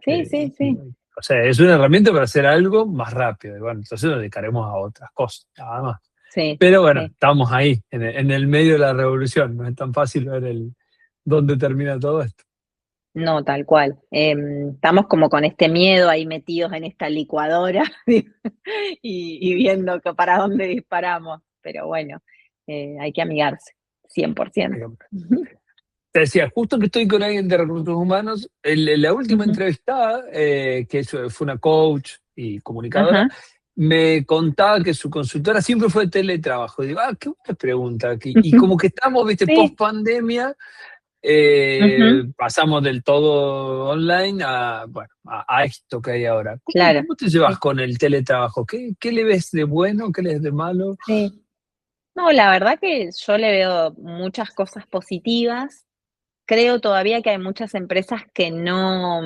Sí, eh, sí, sí. o sea, es una herramienta para hacer algo más rápido. Y bueno, entonces nos dedicaremos a otras cosas, nada más. Sí, Pero bueno, sí. estamos ahí, en el medio de la revolución. No es tan fácil ver dónde termina todo esto. No, tal cual. Estamos como con este miedo ahí metidos en esta licuadora y viendo que para dónde disparamos. Pero bueno, hay que amigarse, 100%. Te decía, justo que estoy con alguien de recursos humanos, la última Ujú. entrevistada, fue una coach y comunicadora, Ajá. me contaba que su consultora siempre fue teletrabajo. Digo, qué buena pregunta. Y como que estamos, viste, Sí. post pandemia, Ujú. pasamos del todo online bueno, a esto que hay ahora. ¿Cómo, Claro. cómo te llevas Sí, con el teletrabajo? ¿Qué le ves de bueno? ¿Qué le ves de malo? sí. No, la verdad que yo le veo muchas cosas positivas. Creo todavía que hay muchas empresas que no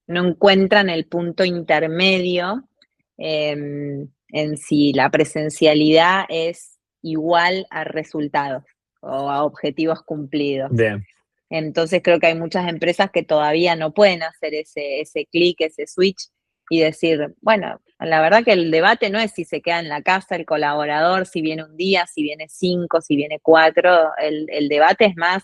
encuentran el punto intermedio, en si la presencialidad es igual a resultados o a objetivos cumplidos. Bien, Entonces creo que hay muchas empresas que todavía no pueden hacer ese clic, ese switch y decir, bueno, la verdad que el debate no es si se queda en la casa el colaborador, si viene un día, si viene 5, si viene 4. El debate es más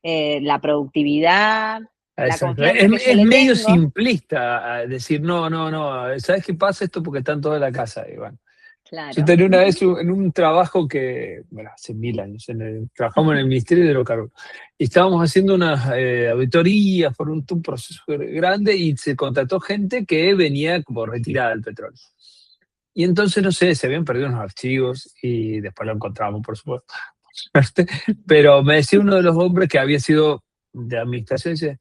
la productividad, la exacto. confianza que yo Es le medio tengo. simplista decir, no, no, no, ¿sabes qué pasa esto? Porque están todos en la casa. Y bueno, yo Claro. tenía una Ujú. vez en un trabajo que, bueno, hace 1000 años, trabajamos en el Ministerio de Hidrocarburos y estábamos haciendo unas auditorías por un proceso grande y se contrató gente que venía como retirada del petróleo. Y entonces, no sé, se habían perdido unos archivos y después lo encontramos, por supuesto. Pero me decía uno de los hombres que había sido de administración, dice,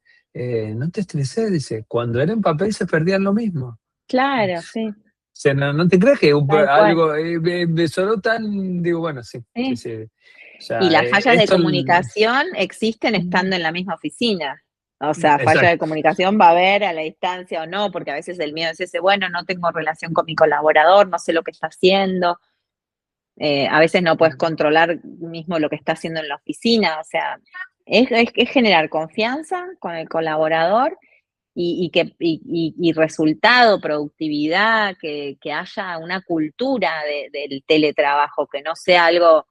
no te estreses, dice, cuando era en papel se perdían lo mismo. Claro, sí, O sea, no te creas que tal cual. algo me sonó tan, digo, bueno, sí, sí, Sí. sí. O Y sea, las fallas de esto, comunicación existen estando en la misma oficina. O sea, falla de exacto, comunicación va a haber a la distancia o no, porque a veces el miedo es ese, bueno, no tengo relación con mi colaborador, no sé lo que está haciendo. A veces no puedes controlar mismo lo que está haciendo en la oficina. O sea, es generar confianza con el colaborador y resultado, productividad, que haya una cultura del teletrabajo, que no sea algo,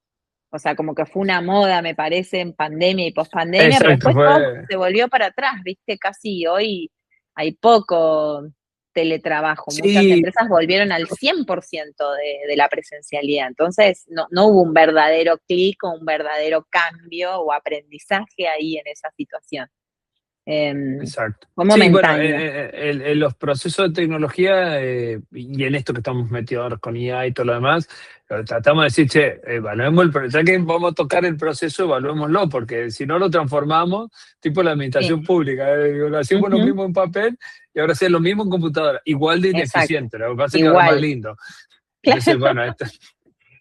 o sea, como que fue una moda, me parece, en pandemia y pospandemia, pero exacto, después todo fue, se volvió para atrás, ¿viste? Casi hoy hay poco teletrabajo. Muchas sí, empresas volvieron al 100% de la presencialidad. Entonces, no hubo un verdadero clic o un verdadero cambio o aprendizaje ahí en esa situación. exacto. Fue Sí, bueno, momentáneo. en los procesos de tecnología y en esto que estamos metidos ahora con IA y todo lo demás, tratamos de decir, che, evaluemos ya que vamos a tocar el proceso, evaluémoslo, porque si no lo transformamos, tipo la Sí. administración pública, digo, lo hacemos lo Ujú. mismo en papel y ahora hacemos lo mismo en computadora, igual de Exacto. ineficiente, lo que pasa es que ahora más Igual. lindo. Entonces, Claro. bueno,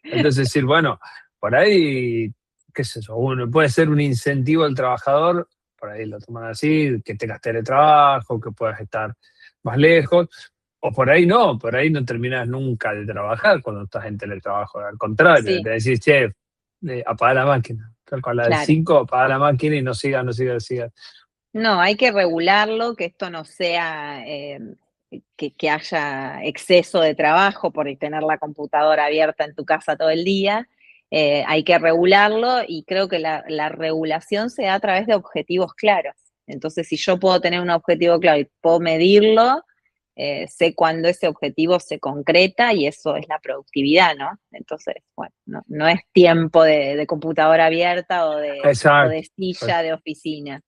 entonces decir, bueno, por ahí, qué sé yo, uno puede ser un incentivo al trabajador, por ahí lo toman así, que tengas teletrabajo, que puedas estar más lejos, o por ahí no terminas nunca de trabajar cuando estás en teletrabajo, al contrario, te Sí, decís, che, apaga la máquina, con la de claro. 5 apaga la máquina y no siga, no siga, siga. No, hay que regularlo, que esto no sea que haya exceso de trabajo por tener la computadora abierta en tu casa todo el día. Hay que regularlo y creo que la regulación se da a través de objetivos claros. Entonces, si yo puedo tener un objetivo claro y puedo medirlo, sé cuándo ese objetivo se concreta y eso es la productividad, ¿no? Entonces, bueno, no es tiempo de computadora abierta o Exacto, de silla de oficina.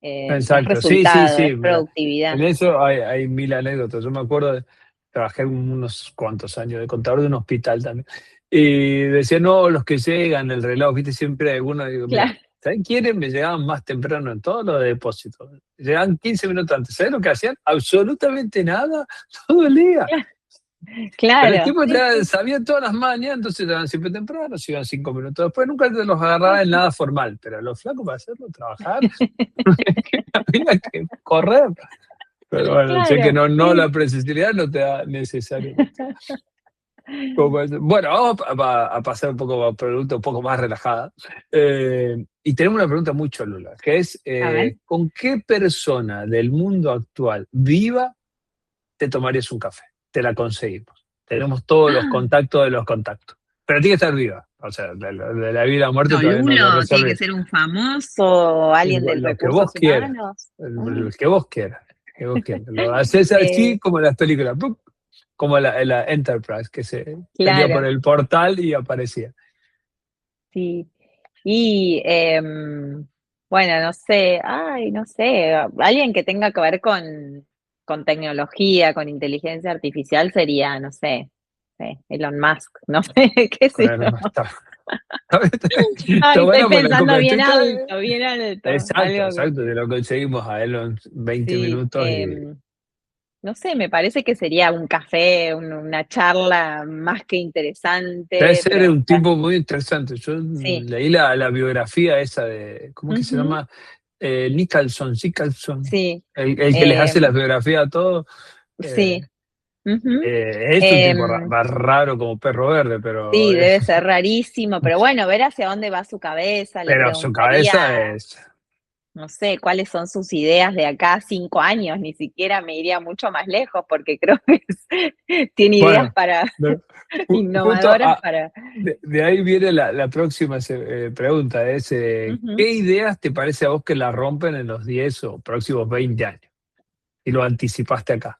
Es exacto, sí, sí, resultado, sí. es productividad. En eso hay mil anécdotas. Yo me acuerdo, trabajé unos cuantos años de contador de un hospital también. Y decía, no, los que llegan, el reloj, viste, siempre hay algunos, digo, mira, Claro, ¿saben quiénes me llegaban más temprano en todos los depósitos? Llegaban 15 minutos antes. ¿Sabes lo que hacían? Absolutamente nada, todo el día. claro. Pero el Claro, tipo sí, sabía todas las mañas, entonces estaban siempre temprano, se iban 5 minutos después, nunca te los agarraba en nada formal, pero los flacos para hacerlo, trabajar, había que correr. Pero bueno, sé que claro, no sí. la presencialidad no te da necesariamente. Bueno, vamos a pasar un poco a pregunta un poco más relajada. Y tenemos una pregunta muy cholula, que es, A ver. ¿con qué persona del mundo actual viva te tomarías un café? Te la conseguimos. Tenemos todos los Ah, contactos de los contactos. Pero tiene que estar viva. O sea, de la vida a muerte todavía no lo Lulo, tiene que resolví. ser un famoso, alguien de Lo que vos recursos quieras. humanos. El que vos quieras. Que vos quieras. Lo haces Eh, así como en las películas. ¡Puc! Como la Enterprise, que se metía por claro, el portal y aparecía. sí. Y bueno, no sé, no sé, alguien que tenga que ver con tecnología, con inteligencia artificial sería, no sé, Elon Musk, no sé, qué sé Bueno, yo. está Ay, estoy bueno, pues la pensando competencia. bien alto, Exacto, algo que exacto. Te lo conseguimos a él en 20 sí, minutos y no sé, me parece que sería un café, una charla más que debe interesante, ser un preguntar, tipo muy interesante. Yo sí, leí la biografía esa de, ¿cómo es que se ujú, llama? Nicholson, sí, el que les hace las em, biografías a todos. sí, ujú, Es un tipo em, raro como perro verde, sí, debe ser rarísimo, pero bueno, ver hacia dónde va su cabeza, le pero su cabeza preguntaría, es. no sé, cuáles son sus ideas de acá a 5 años, ni siquiera me iría mucho más lejos, porque creo que tiene ideas Bueno, para justo innovadoras para. de ahí viene la próxima pregunta, es Ujú. ¿qué ideas te parece a vos que la rompen en los 10 o próximos 20 años? Y lo anticipaste acá.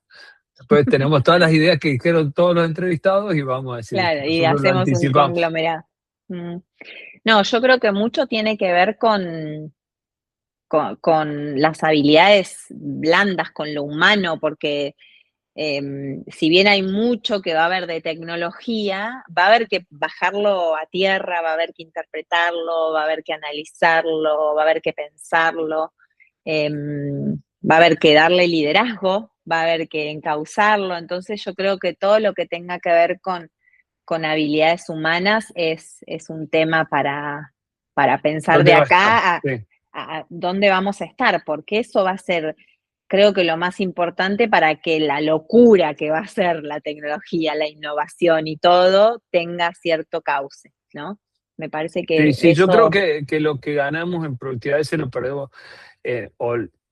Después tenemos todas las ideas que dijeron todos los entrevistados y vamos a decir esto. Claro, y Nosotros lo hacemos un anticipamos. conglomerado. Mm. No, yo creo que mucho tiene que ver con las habilidades blandas, con lo humano, porque si bien hay mucho que va a haber de tecnología, va a haber que bajarlo a tierra, va a haber que interpretarlo, va a haber que analizarlo, va a haber que pensarlo, va a haber que darle liderazgo, va a haber que encauzarlo. Entonces yo creo que todo lo que tenga que ver con habilidades humanas es un tema para pensar ¿Dónde de va a estar? acá Sí. a dónde vamos a estar, porque eso va a ser, creo que lo más importante para que la locura que va a ser la tecnología, la innovación y todo tenga cierto cauce, ¿no? Me parece Sí, que sí, yo creo eso, que lo que ganamos en productividad se lo perdemos,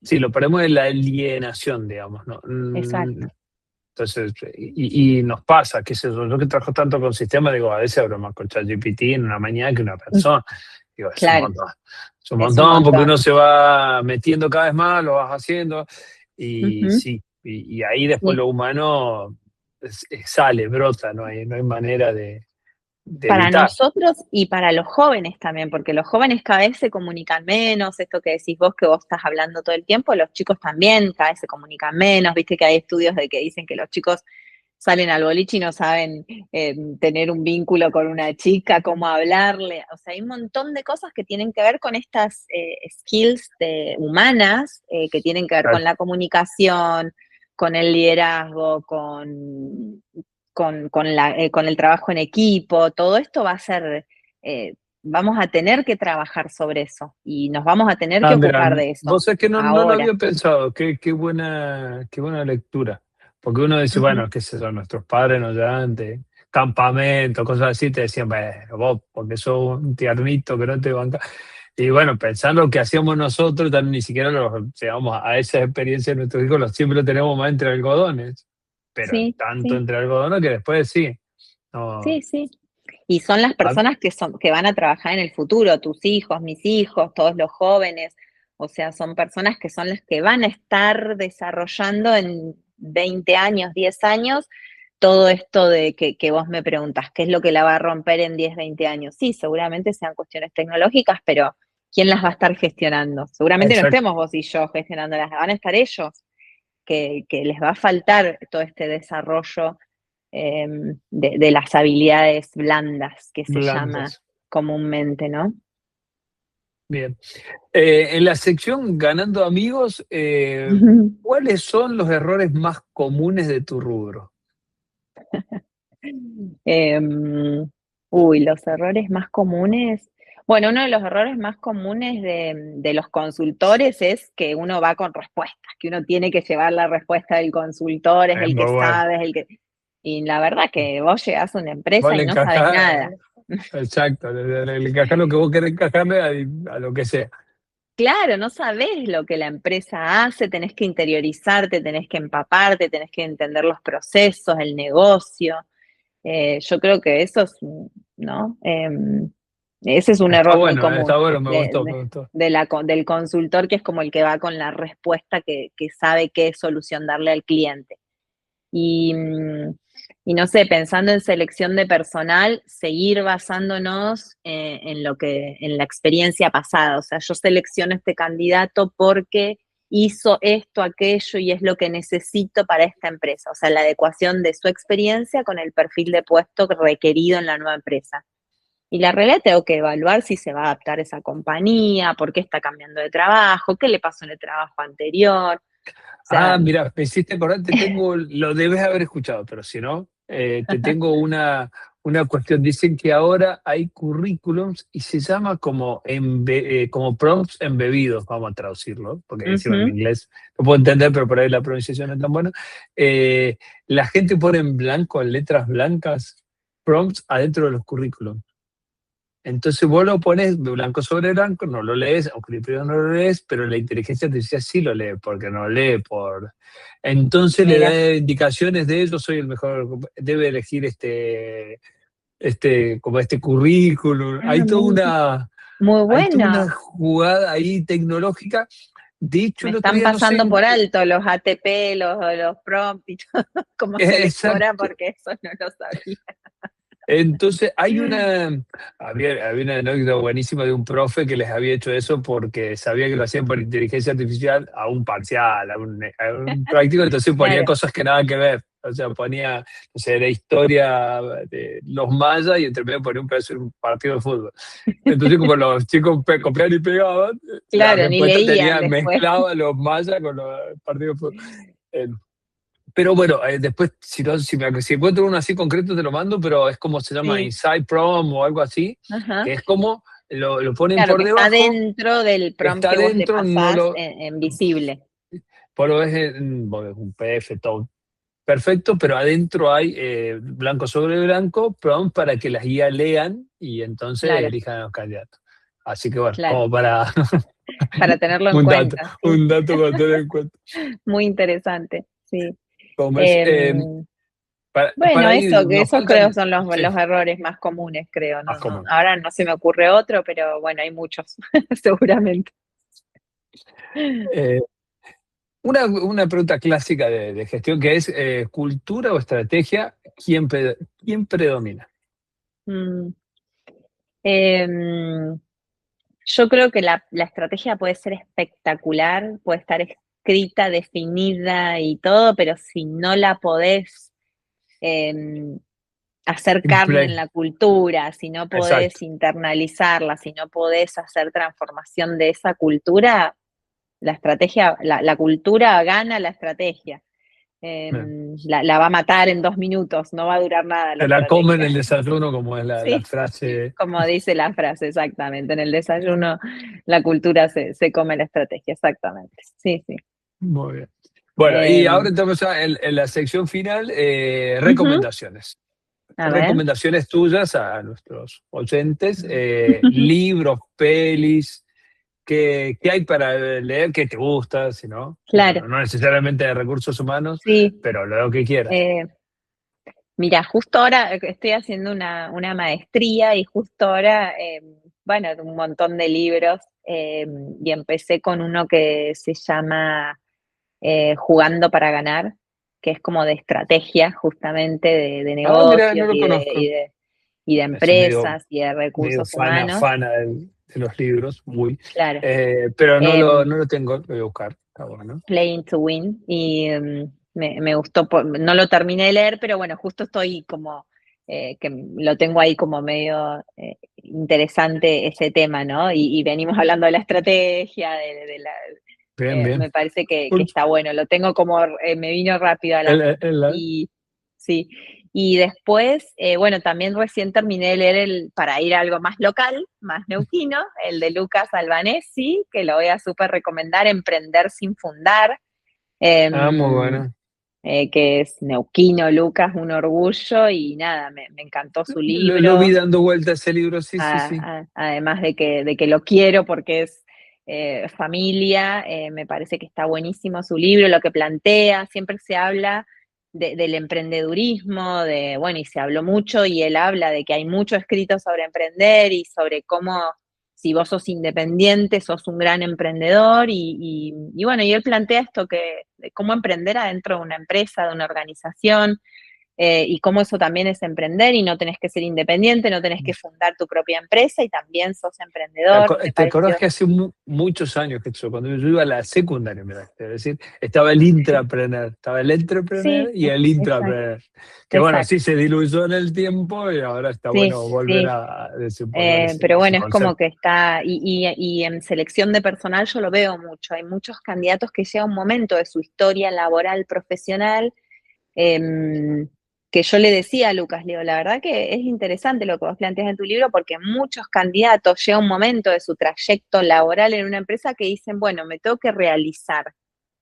sí, lo perdemos en la alienación, digamos, ¿no? exacto. Entonces, y nos pasa, qué sé yo que trabajo tanto con sistemas, digo, a veces hablo más con ChatGPT en una mañana que una persona. Digo, es un Claro, montón. Es un es un montón porque montón. uno se va metiendo cada vez más, lo vas haciendo, y Ujú. sí, y ahí después Sí. lo humano sale, brota, no hay manera de Para evitar. nosotros y para los jóvenes también, porque los jóvenes cada vez se comunican menos, esto que decís vos, que vos estás hablando todo el tiempo, los chicos también cada vez se comunican menos, viste que hay estudios de que dicen que los chicos salen al boliche y no saben tener un vínculo con una chica, cómo hablarle, o sea, hay un montón de cosas que tienen que ver con estas skills humanas, que tienen que ver con la comunicación, con el liderazgo, con el trabajo en equipo, todo esto va a ser, vamos a tener que trabajar sobre eso y nos vamos a tener que Andrea, ocupar de eso vos sabés que no lo ahora. había pensado, qué buena lectura. Porque uno dice, Ujú. bueno, qué sé yo, nuestros padres nos llevaban de campamento, cosas así, te decían, bueno, vos, porque sos un tiernito que no te banca. Y bueno, pensar lo que hacíamos nosotros, ni siquiera lo llevamos a esa experiencia de nuestros hijos, siempre lo tenemos más entre algodones, pero Sí, tanto sí, entre algodones que después sí. No, sí, sí. Y son las ah, personas que van a trabajar en el futuro, tus hijos, mis hijos, todos los jóvenes. O sea, son personas que son las que van a estar desarrollando en 20 años, 10 años, todo esto de que vos me preguntas, ¿qué es lo que la va a romper en 10, 20 años? Sí, seguramente sean cuestiones tecnológicas, pero ¿quién las va a estar gestionando? Seguramente no exacto. estemos vos y yo gestionándolas, van a estar ellos, que les va a faltar todo este desarrollo de las habilidades blandas que se llama Blandas. comúnmente, ¿no? Bien. En la sección Ganando Amigos, ¿cuáles son los errores más comunes de tu rubro? Los errores más comunes. Bueno, uno de los errores más comunes de los consultores es que uno va con respuestas, que uno tiene que llevar la respuesta del consultor, es Es el muy que bueno. sabe, es el que... Y la verdad que vos llegás a una Vos empresa le y no sabes encajás, nada. exacto, le encajás lo que vos querés encajarle a lo que sea. Claro, no sabés lo que la empresa hace, tenés que interiorizarte, tenés que empaparte, tenés que entender los procesos, el negocio. Yo creo que eso es, ¿no? Ese es un error muy común Está bueno, me gustó, me gustó. del consultor, que es como el que va con la respuesta que sabe qué solución darle al cliente. Y, y no sé, pensando en selección de personal, seguir basándonos en la experiencia pasada. O sea, yo selecciono este candidato porque hizo esto, aquello y es lo que necesito para esta empresa. O sea, la adecuación de su experiencia con el perfil de puesto requerido en la nueva empresa. Y la realidad tengo que evaluar si se va a adaptar a esa compañía, por qué está cambiando de trabajo, qué le pasó en el trabajo anterior. O sea, Mira, me hiciste acordar, lo debes haber escuchado, pero si no, te tengo una cuestión. Dicen que ahora hay currículums y se llama como prompts embebidos, vamos a traducirlo, porque encima en ujú, inglés no puedo entender, pero por ahí la pronunciación no es tan buena. Eh, la gente pone en blanco, en letras blancas, prompts adentro de los currículums. Entonces vos lo pones blanco sobre blanco, no lo lees, aunque primero no lo lees, pero la inteligencia artificial sí lo lee, porque no lee por... Entonces le mira, da indicaciones de yo soy el mejor, debe elegir como este currículum. ah, mira, muy Hay toda bueno. una jugada ahí tecnológica. De hecho, Me el otro están día, no sé, pasando por alto los ATP, los prompts y todo, como selectora, exacto. porque eso no lo sabía. Entonces, había una anécdota buenísima de un profe que les había hecho eso porque sabía que lo hacían por inteligencia artificial a un parcial, a un práctico, entonces ponía Claro. cosas que nada que ver. O sea, ponía, no sé, la historia de los mayas y entre medio ponía un pedazo de un partido de fútbol. Entonces, como los chicos copiaban y pegaban, la Claro, ni respuesta leían después. mezclaba los mayas con los partidos de fútbol. Eh, pero bueno, después, si encuentro uno así concreto, te lo mando, pero es como se llama Sí, Inside Prom o algo así, ajá. que es como lo ponen Claro, por que está debajo, dentro del prompt está que vos le dentro, no pasás lo, en visible. vos lo ves bueno, es un PDF todo perfecto, pero adentro hay blanco sobre blanco, prompt para que las guías lean y entonces Claro, elijan a los candidatos. Así que bueno, claro, como para para tenerlo en un dato, cuenta, sí. un dato para tener en cuenta. Muy interesante, sí. Como es, Em, para Bueno, ahí eso, que nos esos creo faltan, son sí, los errores más comunes, creo. más común. Ahora no se me ocurre otro, pero bueno, hay muchos, seguramente. Eh, una pregunta clásica de gestión que es cultura o estrategia, ¿quién predomina? Mm, em, yo creo que la estrategia puede ser espectacular, puede estar escrita, definida y todo, pero si no la podés em, hacer carne en Play. la cultura, si no podés Exacto. internalizarla, si no podés hacer transformación de esa cultura, la estrategia, la cultura gana la estrategia. Bien. La va a matar en 2 minutos, no va a durar nada la Se la comen estrategia. el desayuno, como es la Sí, frase. como dice la frase, exactamente. En el desayuno la cultura se come la estrategia, exactamente. Sí, sí. Muy bien. Bueno, y ahora Em, entramos en la sección final, Ujú. recomendaciones. A ver. Recomendaciones tuyas a nuestros oyentes, libros, pelis, ¿qué hay para leer? ¿Qué te gusta? Si no, Claro, no necesariamente de recursos humanos, sí. pero lo que quieras. Eh, Mira, justo ahora estoy haciendo una maestría y justo ahora, bueno, un montón de libros y empecé con uno que se llama Jugando para Ganar, que es como de estrategia justamente de Mira, negocios no lo conozco. y de Es medio, empresas y de medio recursos fana, humanos. fana de los libros, muy. Claro. Pero Em, no lo tengo, lo voy a buscar. Está bueno. Playing to Win y me gustó, no lo terminé de leer, pero bueno, justo estoy como, que lo tengo ahí como medio interesante ese tema, ¿no? Y venimos hablando de la estrategia, Bien, bien. me parece que Cool. está bueno, lo tengo como, me vino rápido a la El- mente. el- Y sí, Y después, bueno, también recién terminé de leer para ir a algo más local, más neuquino, el de Lucas Albanesi, que lo voy a súper recomendar, Emprender sin fundar. Muy bueno. Que es neuquino, Lucas, un orgullo, y nada, me encantó su Lo vi libro, dando vuelta ese libro, sí, sí, sí. además de que lo quiero porque es familia, me parece que está buenísimo su libro, lo que plantea, siempre se habla del emprendedurismo, bueno, y se habló mucho, y él habla de que hay mucho escrito sobre emprender y sobre cómo si vos sos independiente, sos un gran emprendedor y bueno, y él plantea esto de cómo emprender adentro de una empresa, de una organización, y cómo eso también es emprender y no tenés que ser independiente, no tenés que fundar tu propia empresa y también sos emprendedor, me ¿Te acordás pareció. que hace muchos años que eso, cuando yo iba a la secundaria, mirá, es decir, estaba el intrapreneur, estaba el entrepreneur Sí, y el exacto, intrapreneur, que bueno, sí exacto, se diluyó en el tiempo y ahora está sí, bueno volver sí. a desempolvar Pero ese bueno, es como concepto. que está, y en selección de personal yo lo veo mucho, hay muchos candidatos que llega un momento de su historia laboral, profesional, eh, que yo le decía a Lucas, le digo, la verdad que es interesante lo que vos planteas en tu libro, porque muchos candidatos llega un momento de su trayecto laboral en una empresa que dicen, bueno, me tengo que realizar.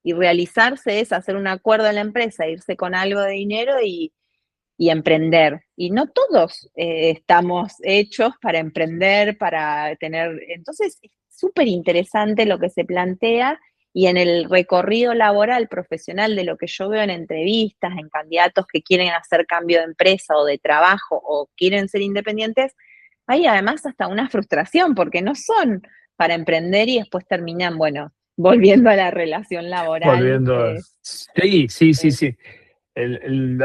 Y realizarse es hacer un acuerdo en la empresa, irse con algo de dinero y emprender. Y no todos estamos hechos para emprender, para tener... Entonces, es súper interesante lo que se plantea y en el recorrido laboral, profesional, de lo que yo veo en entrevistas, en candidatos que quieren hacer cambio de empresa o de trabajo o quieren ser independientes, hay además hasta una frustración porque no son para emprender y después terminan, bueno, volviendo a la relación laboral. Volviendo. Sí, sí, sí, Eh, sí.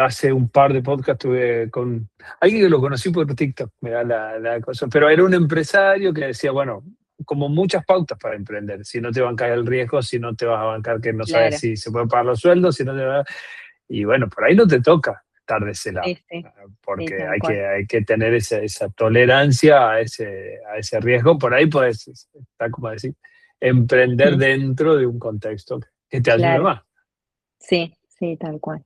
Hace un par de podcasts tuve con alguien que lo conocí por TikTok, me da la cosa, pero era un empresario que decía, bueno, como muchas pautas para emprender, si no te bancas el riesgo, si no te vas a bancar que no sabes claro, si se pueden pagar los sueldos, si no te va... Y bueno, por ahí no te toca estar de ese lado, sí, sí, sí, porque tal cual. hay que tener esa tolerancia a ese riesgo, por ahí podés, está como decir, emprender Mm. dentro de un contexto que te ayude Claro, más. sí, sí, tal cual.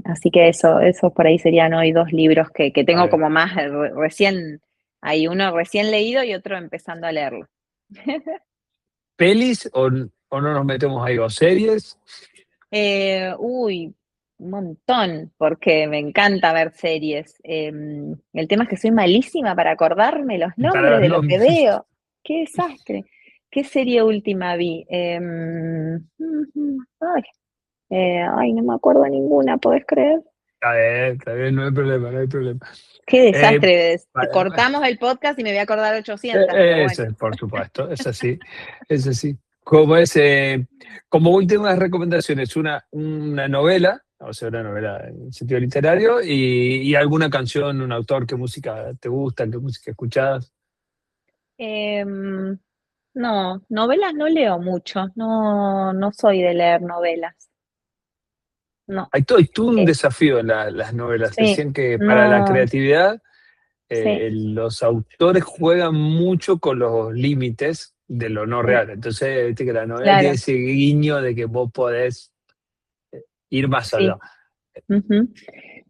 Así que eso por ahí serían hoy dos libros que A tengo ver, como más recién, hay uno recién leído y otro empezando a leerlo. ¿pelis o no nos metemos ahí? ¿O series? Uy, un montón, porque me encanta ver series. El tema es que soy malísima para acordarme los Para nombres los de lo que nombres. veo. Qué desastre. ¿Qué serie última vi? Ay, ay, no me acuerdo ninguna, ¿podés creer? Está bien, no hay problema, no hay problema. Qué Eh, desastre. vale, Cortamos el podcast y me voy a acordar 800, pero eso bueno. es, por supuesto, es así, es así. Como últimas recomendaciones, una novela, o sea, una novela en sentido literario, y alguna canción, un autor, qué música te gusta, qué música escuchás. Em, no, novelas no leo mucho. No, no soy de leer novelas. No. Hay todo un Eh, desafío en las novelas. sí, Decían que para la no, creatividad sí, los autores juegan mucho con los límites de lo no sí, real. Entonces, viste que la novela tiene claro, ese guiño de que vos podés ir más allá. sí. Ujú.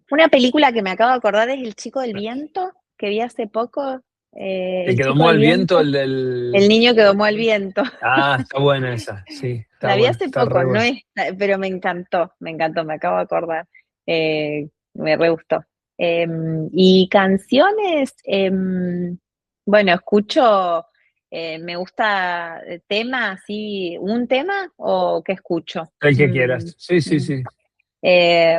Una película que me acabo de acordar es El Chico del Viento, que vi hace poco. El El que Chico domó del al viento, Viento, el niño que domó el viento. está buena esa, sí, está La vi buena, hace está poco, re no buena. es, pero me encantó, me acabo de acordar. Me re gustó. Y canciones, bueno, escucho, me gusta tema, así, un tema o qué escucho. El que Mm, quieras. Sí, sí, mm. sí.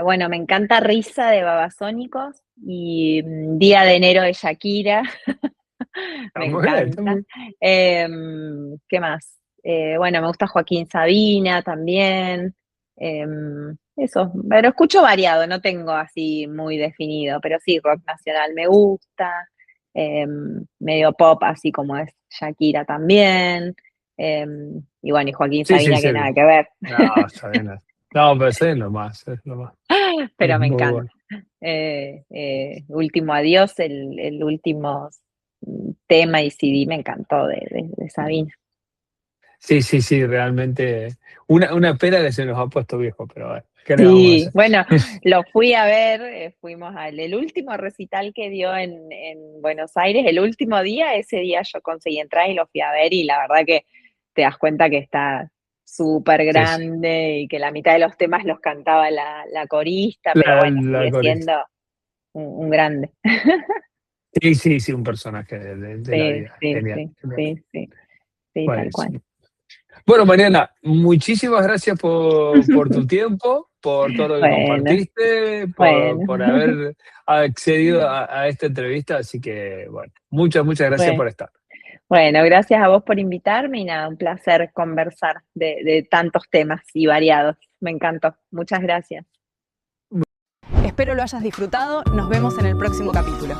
Bueno, me encanta Risa de Babasónicos y Día de Enero de Shakira. Está Me muy bien, está encanta. muy ¿Qué más? Bueno, me gusta Joaquín Sabina también. Eso, pero escucho variado, no tengo así muy definido, pero sí, rock nacional me gusta. Medio pop, así como es Shakira también. Y bueno, y Joaquín Sí, sí, Sabina, sí. que nada que ver, No, está bien. No, pero sí, es lo más, es lo más. Es pero me muy encanta. bueno. Último Adiós, el último tema y CD me encantó de Sabina. Sí, realmente. Una pena que se nos ha puesto viejo, pero bueno, ¿qué le vamos a Sí, hacer? bueno, lo fui a ver, fuimos al el último recital que dio en Buenos Aires, el último día, ese día yo conseguí entrar y lo fui a ver y la verdad que te das cuenta que está súper Sí. grande y que la mitad de los temas los cantaba la corista, pero bueno, La sigue corista. siendo un grande. Sí, un personaje de la Sí, vida. sí, Genial, sí, genial. sí, sí, sí, tal cual. Buenísimo. Bueno, Mariana, muchísimas gracias por tu tiempo, por todo lo que Bueno, compartiste, bueno, por haber accedido a esta entrevista. Así que, bueno, muchas gracias bueno. por estar. Bueno, gracias a vos por invitarme y nada, un placer conversar de tantos temas y variados. Me encantó. Muchas gracias. Espero lo hayas disfrutado. Nos vemos en el próximo capítulo.